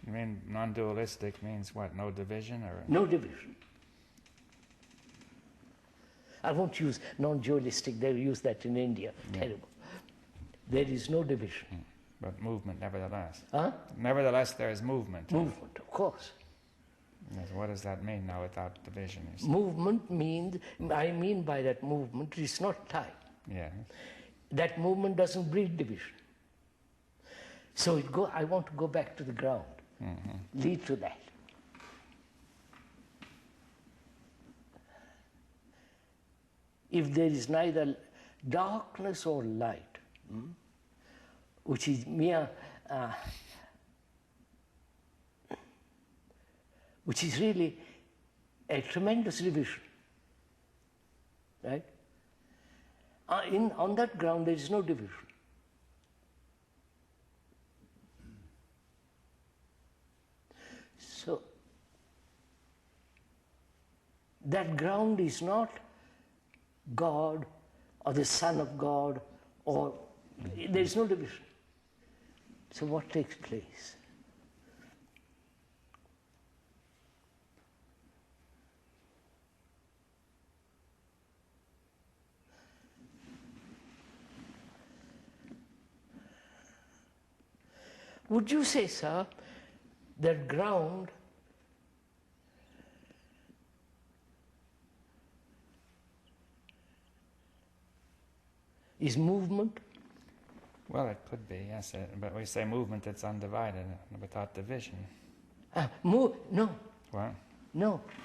You mean non-dualistic means what? No division or? No division. I won't use non-dualistic, they use that in India. Yeah. Terrible. There is no division. But movement nevertheless. Huh? Nevertheless there is movement. Movement, of course. Yes, what does that mean now without division? You say? Movement means, I mean by that movement, it's not time. Yeah. That movement doesn't breed division. So I want to go back to the ground, lead to that. If there is neither darkness or light, which is mere, which is really a tremendous division, right? On that ground there is no division. So that ground is not God or the Son of God, or there is no division. So what takes place? Would you say, sir, that ground is movement? Well, it could be, yes. But we say movement, it's undivided, without division. No, What? no, Well,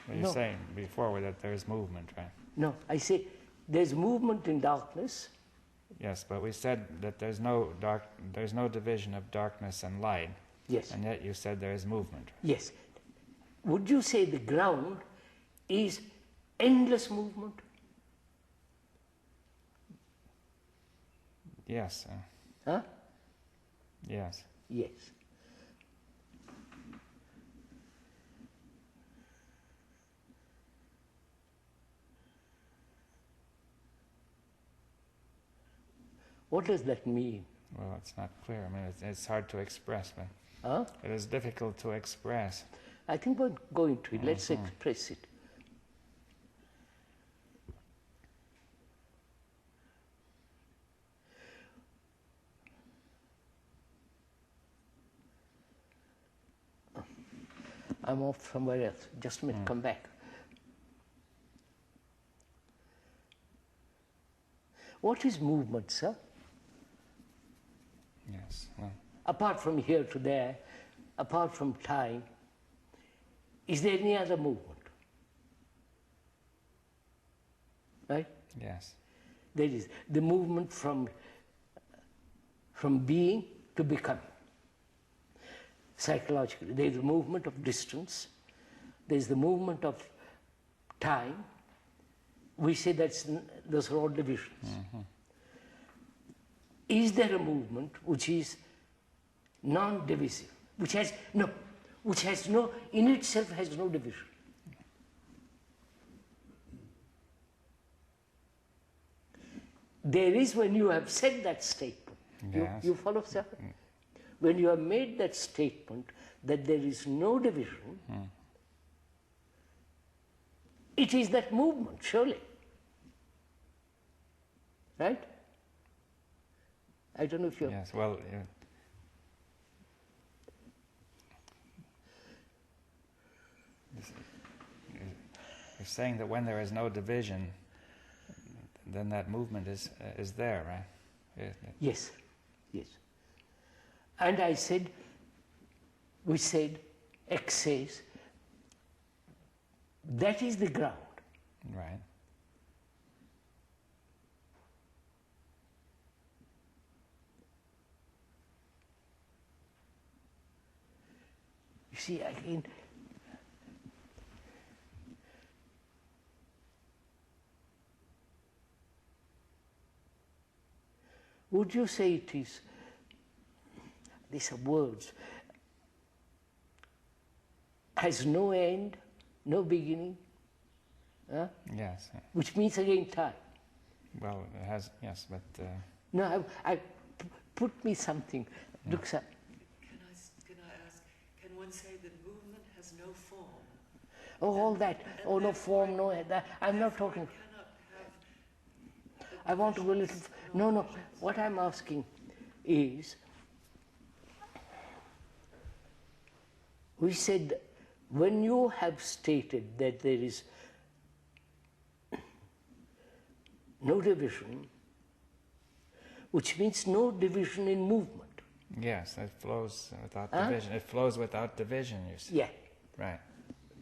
you're no, saying before that there's movement, right? no. I say there's movement in darkness. Yes, but we said that there's no division of darkness and light. Yes, And yet you said there is movement. yes. Would you say the ground is endless movement? Yes. Huh? Yes. Yes. What does that mean? Well, it's not clear. I mean, it's hard to express, but Huh? it is difficult to express. I think we're going to it. Let's express it. I'm off somewhere else. Just a minute, come back. What is movement, sir? Yes. Well, Apart from here to there, apart from time, is there any other movement? Right? yes. There is the movement from being to becoming. Psychologically, there is the movement of distance, there is the movement of time. We say those are all divisions. Is there a movement which is non-divisive, which has no, in itself has no division? There is when you have said that statement. Yes. You follow, sir? When you have made that statement that there is no division, it is that movement, surely. Right? I don't know if you're... Yes. Well, you're saying that when there is no division, then that movement is there, right? Yes, yes. And I said, we said, X says, that is the ground. Right. You see, again, would you say it is, these are words, has no end, no beginning, huh? Yes. Which means again time. Well, it has, yes, but... No, put me something. Look, sir. Can I ask, can one say that movement has no form? Oh, all that. Oh, no form, no that. I'm not talking. Cannot have I want to go a little. No. What I'm asking is, we said when you have stated that there is no division, which means no division in movement. Yes, it flows without division. It flows without division, you see. Yeah. Right.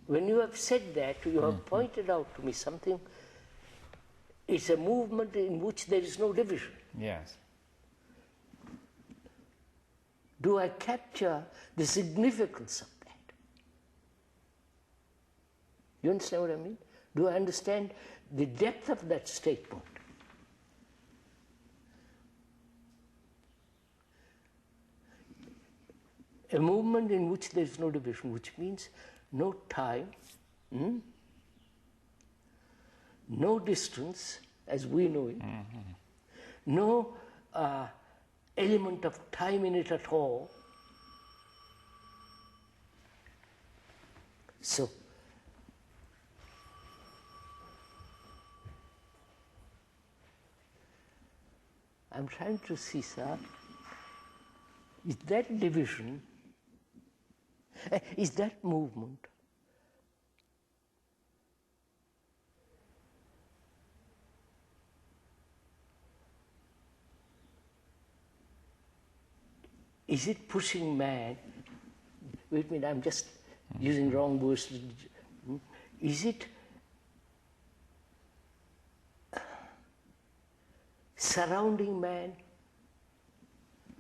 When you have said that, you have pointed out to me something. It's a movement in which there is no division. Yes. Do I capture the significance of that? You understand what I mean? Do I understand the depth of that statement? A movement in which there is no division, which means no time, no distance as we know it, no element of time in it at all. So, I'm trying to see, sir, is that division, is that movement is it pushing man? Wait a minute, I'm just using wrong words. Is it surrounding man?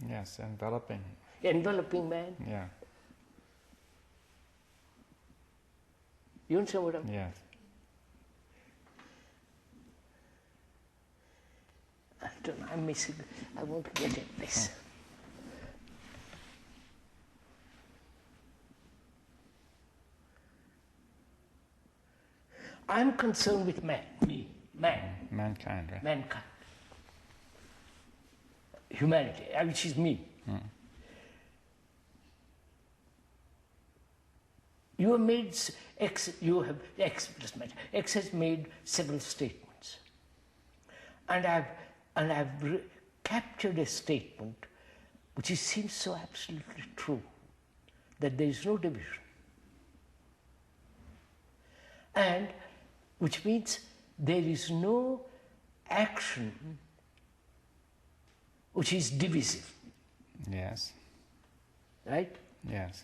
Yes, enveloping. Enveloping man? Yeah. You understand what I'm saying? Yes. I don't know, I'm missing. I want to get at this. I'm concerned with man, man. Mankind, right? Mankind. Humanity, which is me. You have made X has made several statements, and I've captured a statement which seems so absolutely true, that there is no division, and which means there is no action which is divisive. Yes. Right? Yes.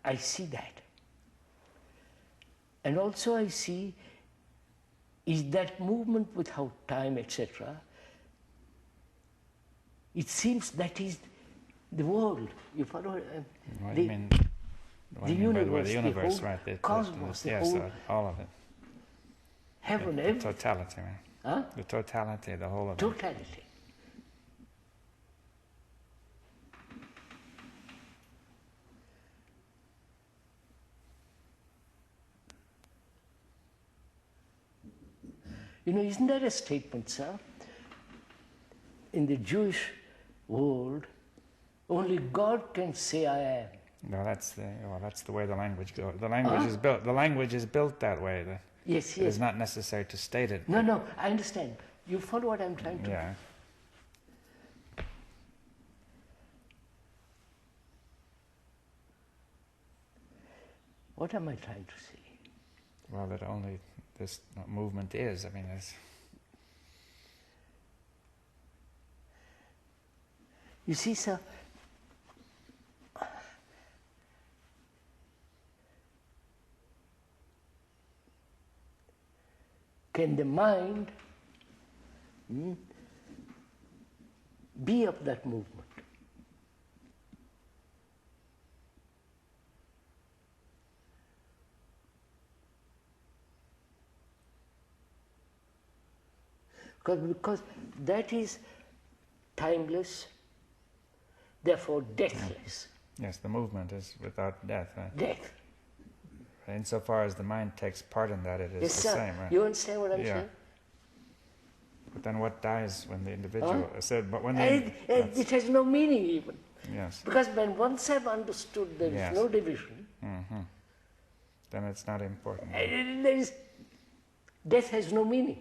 I see that. And also I see is that movement without time, etc. It seems that is the world. You follow? What do you mean? What The do you mean by universe, the universe, whole right? cosmos, the yes, whole all of it. heaven, The everything. totality, right? Huh? The totality, the whole of it. Totality. You know, isn't that a statement, sir? In the Jewish world, only God can say I am. No, that's the way the language goes. The language is built. The language is built that way. Yes, It yes. is not necessary to state it. No, I understand. You follow what I'm trying to do? Yeah. What am I trying to say? Well, that only this movement is. I mean, it's... You see, sir, can the mind be of that movement? Because that is timeless, therefore deathless. Yes, the movement is without death. Right? Death. Insofar as the mind takes part in that, it is Yes, the sir. same, right? You understand what I'm Yeah. saying? But then what dies when the individual... Huh? I said, but when It has no meaning even. Yes. Because when once I've understood there is Yes. no division, Then it's not important. death has no meaning.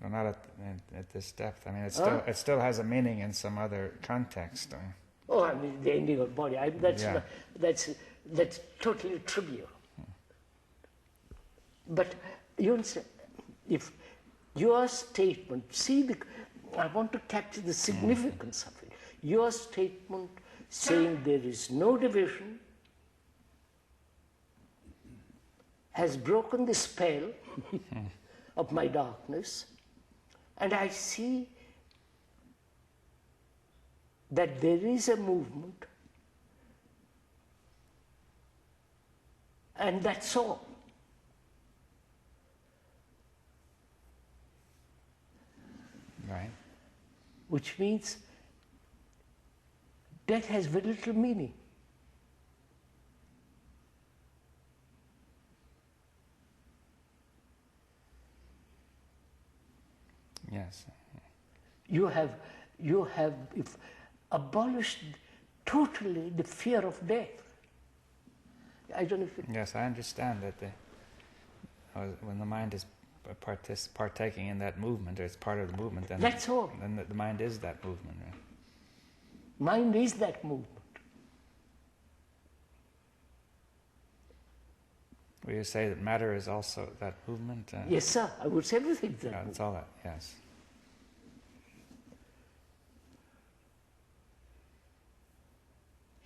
Well, not at this depth. I mean, it still has a meaning in some other context. Oh, I mean, the ending of body. Yeah. That's totally trivial. But you understand, if your statement, I want to capture the significance of it. Your statement saying there is no division has broken the spell of my darkness, and I see that there is a movement, and that's all. Right. Which means death has very little meaning. Yes. You have abolished totally the fear of death. I don't know if it... Yes, I understand that when the mind is partaking in that movement, or it's part of the movement, then That's all. Then the mind is that movement, right? Mind is that movement. Will you say that matter is also that movement? Yes, sir. I would say everything is that That's movement. all that. Yes.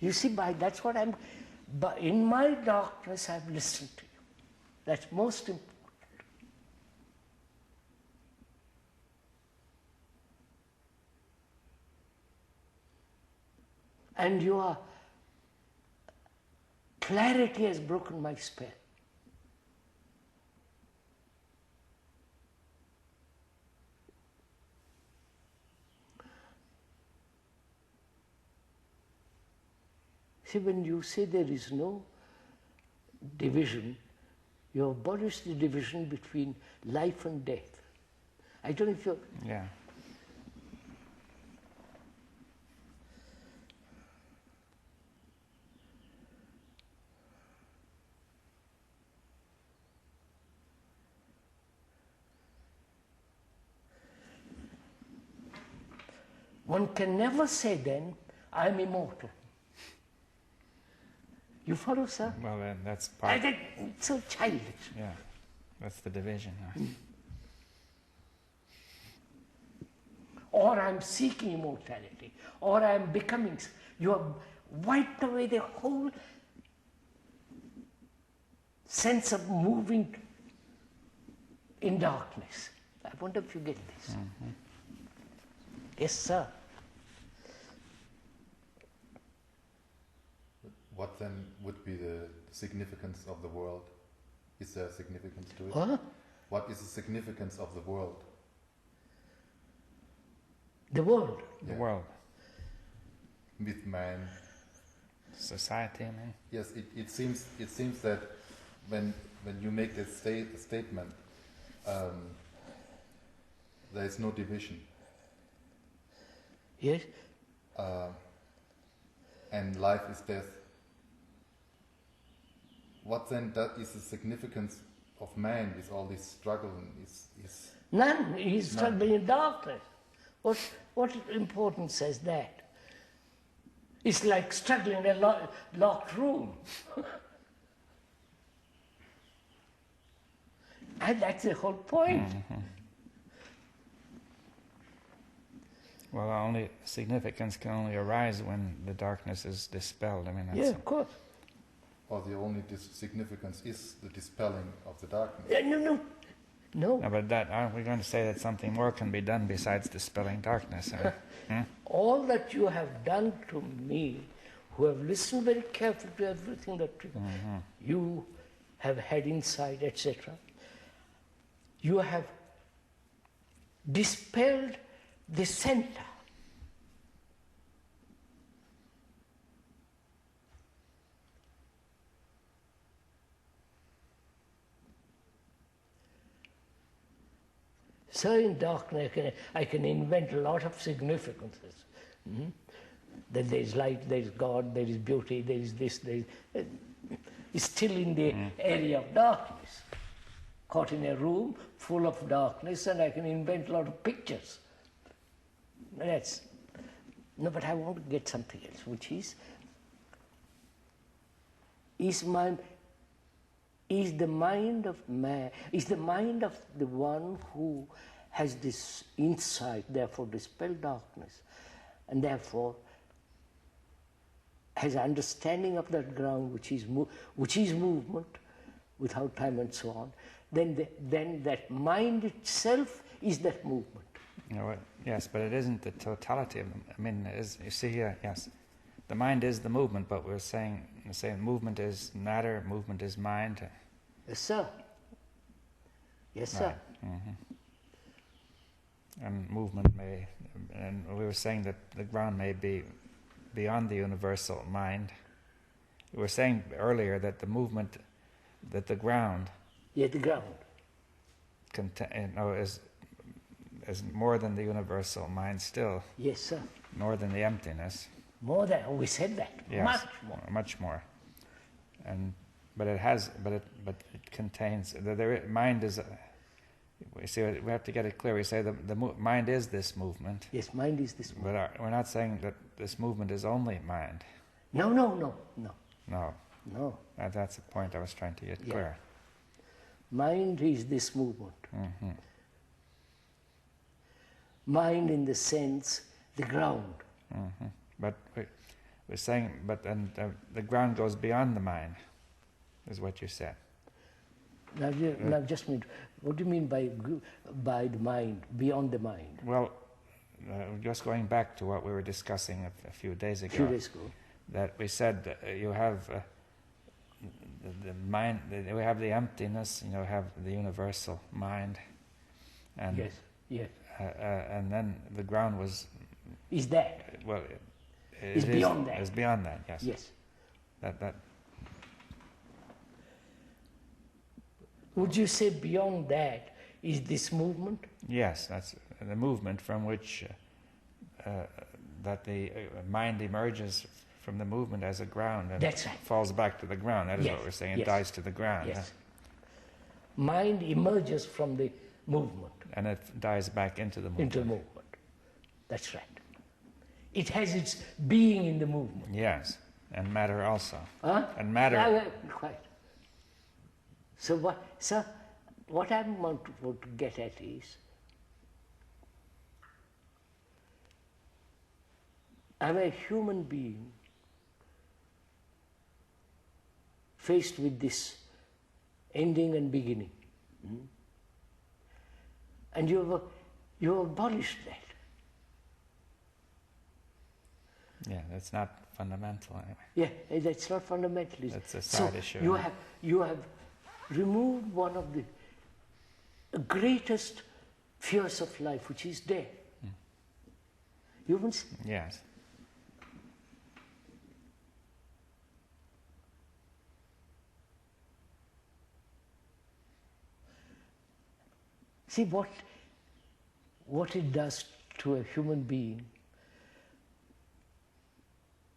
You see, that's what I'm... But in my darkness, I've listened to you. That's most important. And your clarity has broken my spell. See, when you say there is no division, you abolish the division between life and death. I don't know if you're... Yeah. One can never say then, I'm immortal. You follow, sir? Well, then that's part. It's so childish. Yeah, that's the division. Or I'm seeking immortality, or I'm becoming. You have wiped away the whole sense of moving in darkness. I wonder if you get this. Yes, sir. What then would be the significance of the world? Is there significance to it? What? What is the significance of the world? The world. The Yeah. world, With man. society. I mean, Yes, it seems that when you make that statement, there is no division, Yes. and life is death. What then is the significance of man with all this struggle? Is None. He's struggling in darkness. What importance is that? It's like struggling in a locked room. And that's the whole point. well, only significance can only arise when the darkness is dispelled. I mean, that's Yeah, of course. or the only significance is the dispelling of the darkness? No. No, but aren't we going to say that something more can be done besides dispelling darkness? I mean, All that you have done to me, who have listened very carefully to everything that you have had insight, etc. You have dispelled the center. So in darkness I can invent a lot of significances. That there is light, there is God, there is beauty, there is this, there is... it's still in the area of darkness. Caught in a room full of darkness, and I can invent a lot of pictures. That's... No, but I want to get something else, which is the mind of man, is the mind of the one who has this insight, therefore dispel darkness, and therefore has understanding of that ground which is movement without time and so on, then that mind itself is that movement. Yes, but it isn't the totality of them. I mean, you see here, yes, the mind is the movement, but we're saying movement is matter, movement is mind. Yes, sir. Yes, sir. Right. And movement may, and we were saying that the ground may be beyond the universal mind. We were saying earlier that the movement, that the ground, the ground is more than the universal mind still. Yes, sir. More than the emptiness. More than, we said that. Yes, much more. Much more. But it contains, mind is, we have to get it clear. We say the mind is this movement. Yes, mind is this movement. But we're not saying that this movement is only mind. No. No. That's the point I was trying to get clear. Mind is this movement. Mm-hmm. Mind in the sense, the ground. Mm-hmm. But we're saying, the ground goes beyond the mind, is what you said. Now just a minute. What do you mean by the mind, beyond the mind? Well, just going back to what we were discussing a few days ago. That we said you have the mind, we have the emptiness, you have the universal mind. And yes. And then the ground was... Is that? Well, it's beyond that. It's beyond that, yes. Yes. That. Would you say beyond that is this movement? Yes, that's the movement from which that the mind emerges from the movement as a ground and that's right. Falls back to the ground. That is what we're saying. It dies to the ground. Yes. Mind emerges from the movement. And it dies back into the movement. Into the movement. That's right. It has its being in the movement. Yes, and matter also. Huh? And matter. Quite. So what I want to get at is, I'm a human being faced with this ending and beginning. And you have abolished that. Yeah, that's not fundamental anyway. Yeah, that's not fundamental. That's a side issue. You have removed one of the greatest fears of life, which is death. Humans? Yes. See what it does to a human being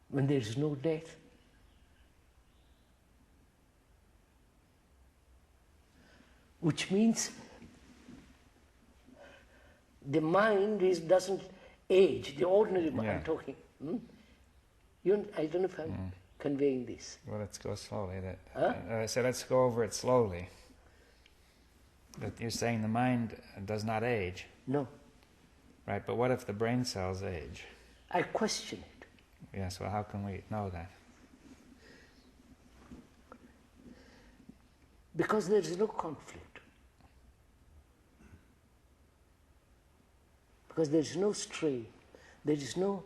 when there is no death. Which means the mind doesn't age, the ordinary mind, I'm talking. I don't know if I'm conveying this. Well, let's go slowly. I said let's go over it slowly. That you're saying the mind does not age. No. Right, but what if the brain cells age? I question it. Yes, well, how can we know that? Because there is no conflict. Because there is no strain. There is no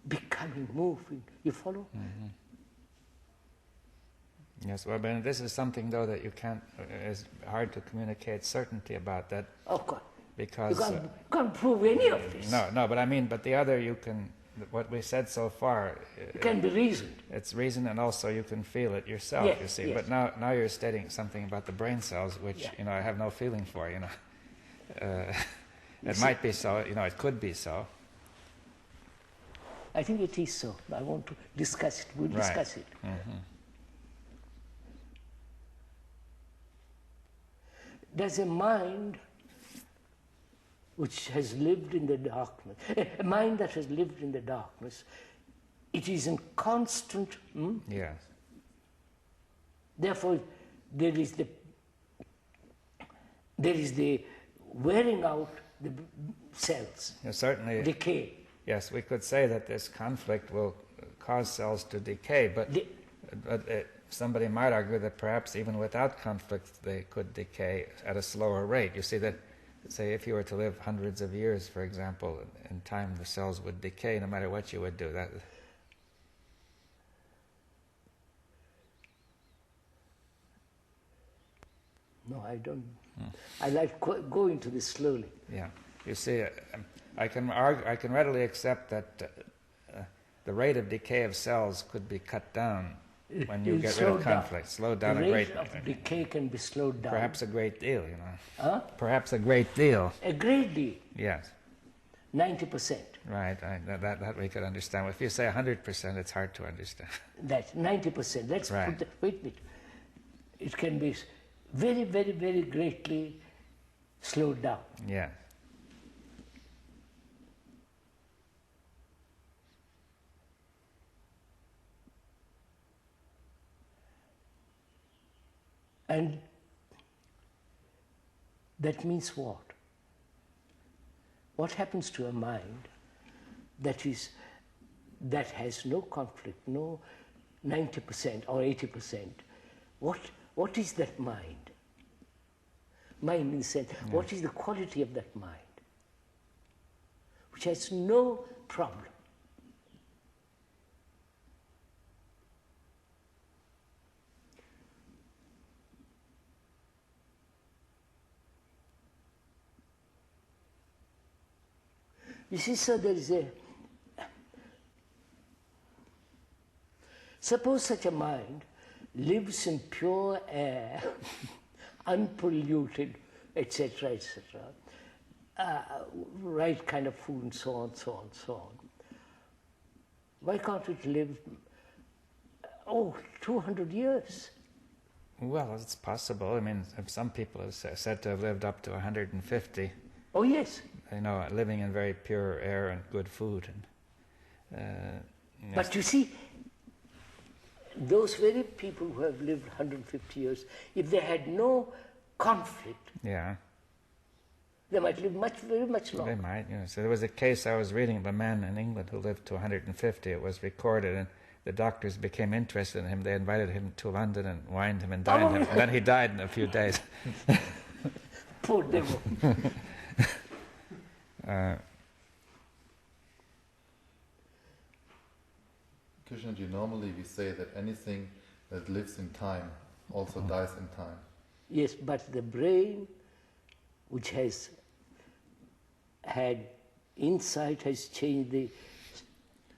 becoming, moving. You follow? Yes, well, but this is something, though, that you can't, is hard to communicate certainty about that. Of course. Because... You can't prove any of this. No, but I mean, but the other you can, what we said so far... It can be reasoned. It's reason, and also you can feel it yourself, yes, you see. Yes. But now you're stating something about the brain cells, which, I have no feeling for, It might be so, it could be so. I think it is so. I want to discuss it. We'll discuss it. Mm-hmm. There's a mind which has lived in the darkness, a mind that has lived in the darkness. It is in constant... Yes. Therefore, there is the wearing out the cells. Certainly. Decay. Yes, we could say that this conflict will cause cells to decay, but somebody might argue that perhaps even without conflict they could decay at a slower rate. You see that, say, if you were to live hundreds of years, for example, in time the cells would decay no matter what you would do. No, I don't. I like going to this slowly. Yeah. You see, I can readily accept that the rate of decay of cells could be cut down when you get rid of conflict. Slowed down a great deal. The rate of decay can be slowed down. Perhaps a great deal, Huh? Perhaps a great deal. A great deal. Yes. 90%. Right. That we could understand. If you say 100%, it's hard to understand. That 90%. Let's right. put wait a minute. It can be very, very, very greatly slowed down. Yeah. And that means what? What happens to a mind that has no conflict, no 90% or 80%? What is that mind? Mind in the sense, what is the quality of that mind? Which has no problem. You see, sir, there is suppose such a mind lives in pure air, unpolluted, etc., etc., right kind of food and so on, so on, so on. Why can't it live, 200 years? Well, it's possible. I mean, some people have said to have lived up to 150. Oh, yes. Living in very pure air and good food. But you see, those very people who have lived 150 years, if they had no conflict, they might live very much longer. They might, So there was a case I was reading of a man in England who lived to 150. It was recorded, and the doctors became interested in him. They invited him to London and wined him and dined him. And then he died in a few days. Poor devil. Krishnaji, normally we say that anything that lives in time also dies in time. Yes, but the brain, which has had insight, has changed the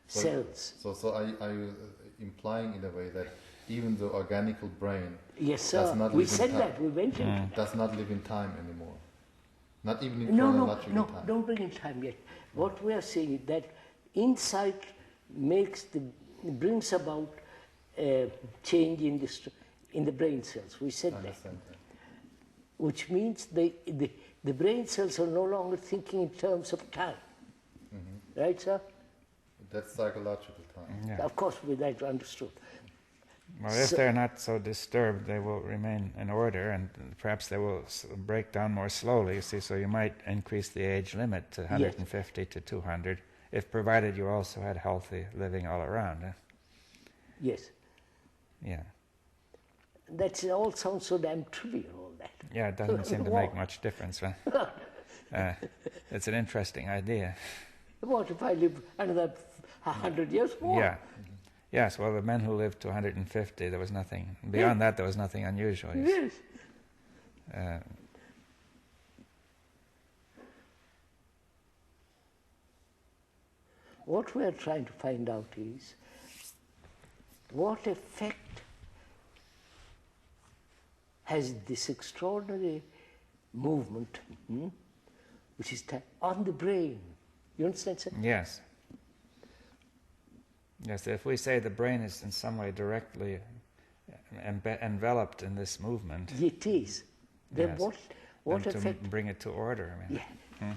cells. So are you implying in a way that even the organical brain does not live we in said time, that, we mentioned does not live in time anymore? Not even in chronological time? No, don't bring in time yet. What we are saying is that insight brings about change in the brain cells. We said that. Which means the brain cells are no longer thinking in terms of time. Mm-hmm. Right, sir? That's psychological time. Yeah. Of course, we that understood. Well, if they're not so disturbed, they will remain in order, and perhaps they will break down more slowly, you see, so you might increase the age limit to 150 to 200, if provided you also had healthy living all around. Yes. Yeah. That all sounds so damn trivial, all that. Yeah, it doesn't seem to make much difference. It's an interesting idea. What if I live another 100 years more? Yeah. Yes, well, the men who lived to 150, there was nothing. Beyond that, there was nothing unusual. Yes. What we are trying to find out is what effect has this extraordinary movement, which is on the brain. You understand, sir? Yes. Yes, if we say the brain is in some way directly enveloped in this movement. It is. Then Yes. what and effect? to bring it to order. I mean. Yeah.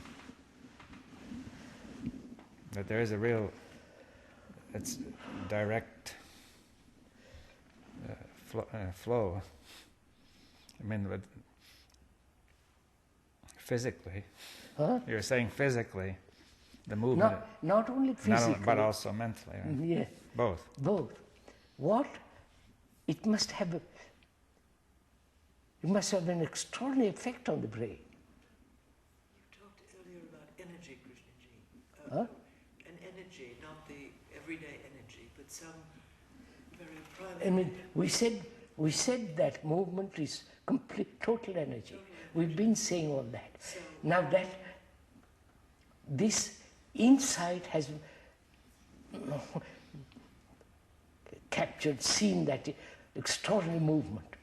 That there is a real, it's direct flow. I mean, but physically, Huh? you're saying physically, the movement, Not only physically, but also mentally. Right? Yeah, Both. both. What? It must have an extraordinary effect on the brain. You talked earlier about energy, Krishnaji. Huh? An energy, not the everyday energy, but some very private. I mean, we said that movement is complete, total energy. We've been saying all that. So, Now that this insight has captured, seen that extraordinary movement,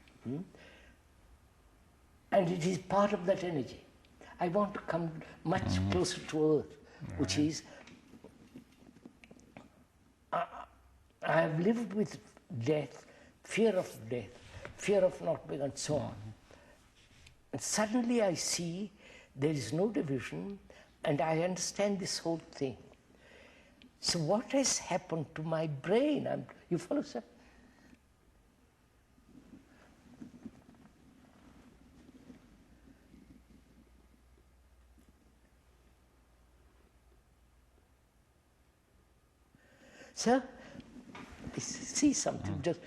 and it is part of that energy. I want to come much closer to earth, which is, I have lived with death, fear of not being, and so on. And suddenly I see there is no division, and I understand this whole thing. So what has happened to my brain? You follow, sir? Sir, see something. Just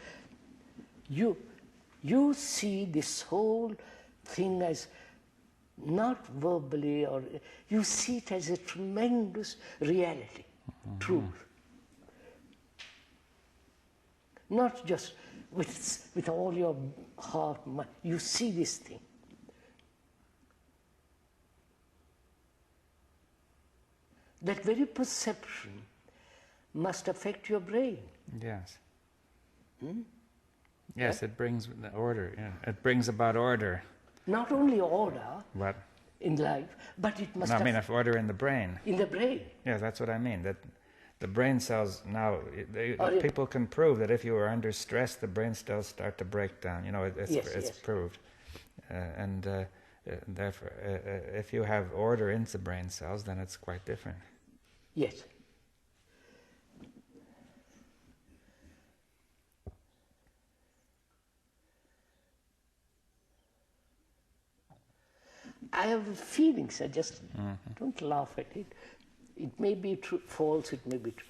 you see this whole thing as not verbally, or you see it as a tremendous reality, truth. Not just with all your heart, mind. You see this thing. That very perception must affect your brain. Yes. Yes, it brings the order. Yeah. It brings about order. Not only order What? in life, but it must No, I mean, if order in the brain. in the brain. Yeah, that's what I mean. That the brain cells now, Oh, people can prove that if you are under stress, the brain cells start to break down. You know, it's Yes. proved. Therefore, if you have order into brain cells, then it's quite different. Yes. I have a feeling, sir, just don't laugh at it. It may be true, false, it may be true.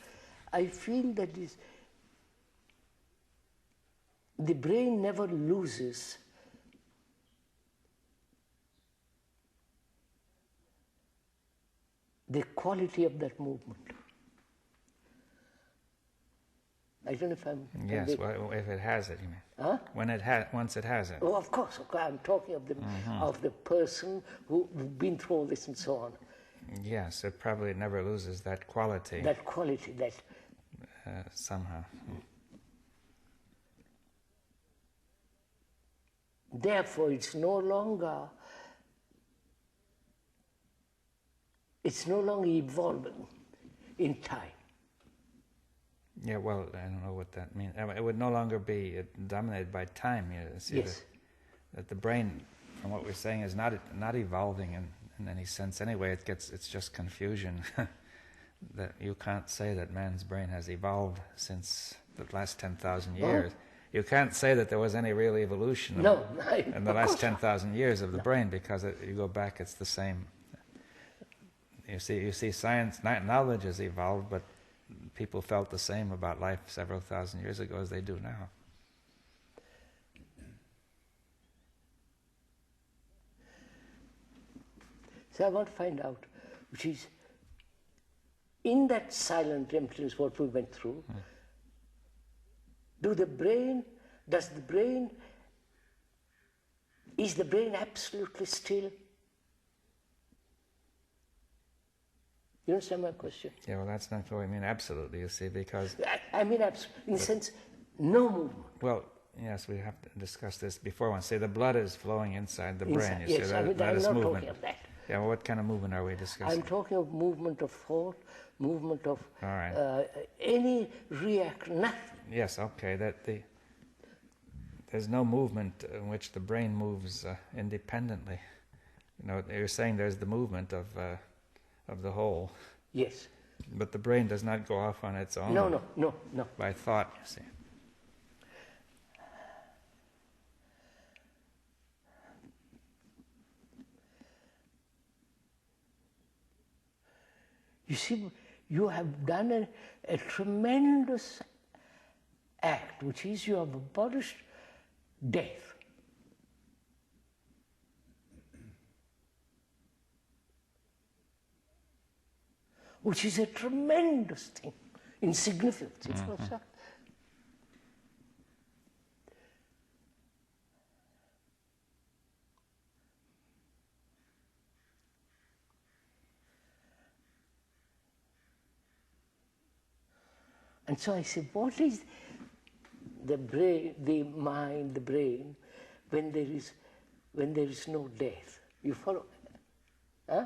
I feel that the brain never loses the quality of that movement. I don't know if I'm... Yes, well, if it has it, you mean? Huh? Once it has it. Oh, of course. I'm talking of the person who's been through all this and so on. Yes, it probably never loses that quality. That quality, that... somehow. Therefore, it's no longer evolving in time. Yeah, well, I don't know what that means. It would no longer be dominated by time. You see, Yes. that the brain, from what we're saying, is not evolving in any sense. Anyway, it's just confusion. That you can't say that man's brain has evolved since the last 10,000 years. You can't say that there was any real evolution in the last 10,000 years of the brain, because you go back, it's the same. You see, science, knowledge has evolved, but people felt the same about life several thousand years ago as they do now. So I want to find out, which is, in that silent emptiness, what we went through, Does the brain, is the brain absolutely still? You understand my question? Yeah, well, that's not what I mean absolutely, you see, because... I mean absolutely, in the sense, no movement. Well, yes, we have to discuss this before one. Say the blood is flowing inside the brain, you Yes, see, I'm that is not movement. talking of that. Yeah, well, what kind of movement are we discussing? I'm talking of movement of thought, movement of All right. any reaction, nothing. Yes, okay, there's no movement in which the brain moves independently. You know, you're saying there's the movement of the whole. Yes. But the brain does not go off on its own. No. By thought, you see. You see, you have done a tremendous act, which is you have abolished death. Which is a tremendous thing in significance. Mm-hmm. And so I say, what is the brain, the mind, the brain, when there is no death? You follow? Huh?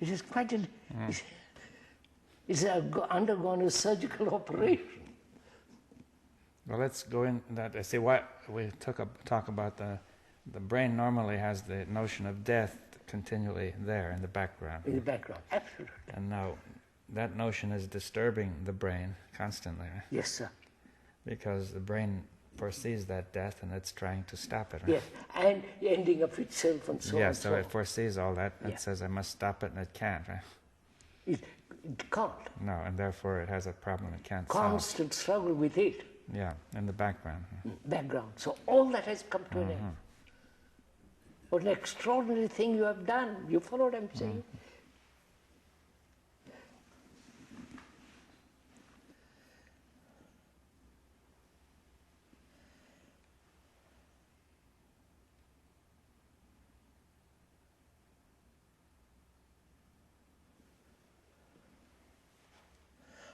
It is quite it's undergone a surgical operation. Well, let's go in that. I see what we talk about the brain normally has the notion of death continually there in the background. In the background, absolutely. And now that notion is disturbing the brain constantly. Yes, sir. Because the brain foresees that death and it's trying to stop it. Right? Yes, and ending up itself and so on. Yes, so it foresees all that and Yeah. it says I must stop it and it can't. Right? It can't. No, and therefore it has a problem it can't solve. Constant struggle with it. Yeah, in the background. Background. So all that has come to an end. What an extraordinary thing you have done. You follow what I'm saying?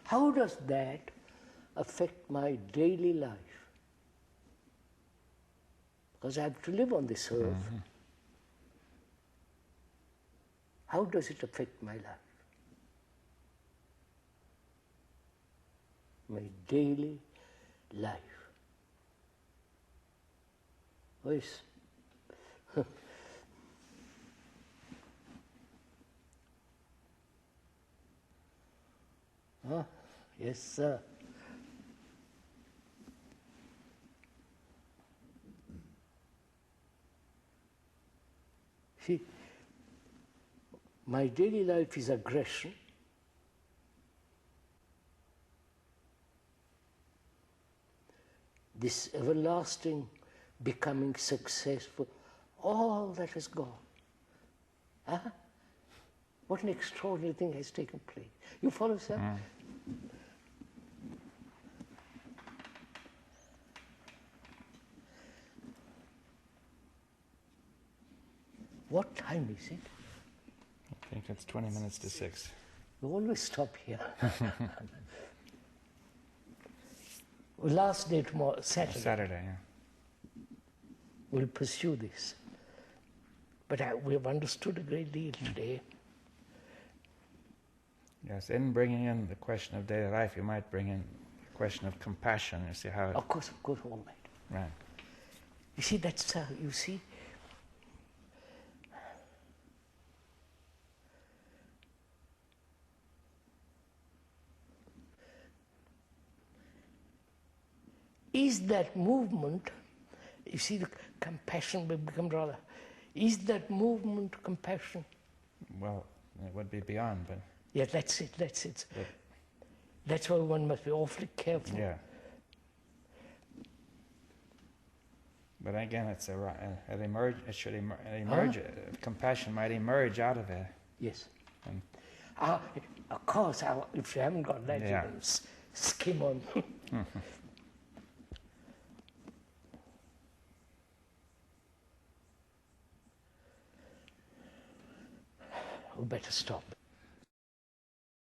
How does that affect my daily life? Because I have to live on this earth. How does it affect my life? My daily life. Oh, yes. Huh? Yes, sir. See, my daily life is aggression. This everlasting becoming successful, all that has gone. Huh? What an extraordinary thing has taken place. You follow, sir? What time is it? I think it's 20 minutes to 6. We always stop here. Well, last day tomorrow, Saturday. Saturday, yeah. We'll pursue this. But we have understood a great deal today. Yes, in bringing in the question of daily life, you might bring in the question of compassion. You see how... Of course, all right. Right. You see, that's, you see, is that movement, you see, the compassion will become rather, Is that movement compassion? Well, it would be beyond, but Yeah, that's it, that's it. But- That's why one must be awfully careful. yeah. But again, it's it emerge. It should emerge. Compassion might emerge out of it. Yes. And- Of course, if you haven't got that, Yeah. you can skim on. We better stop.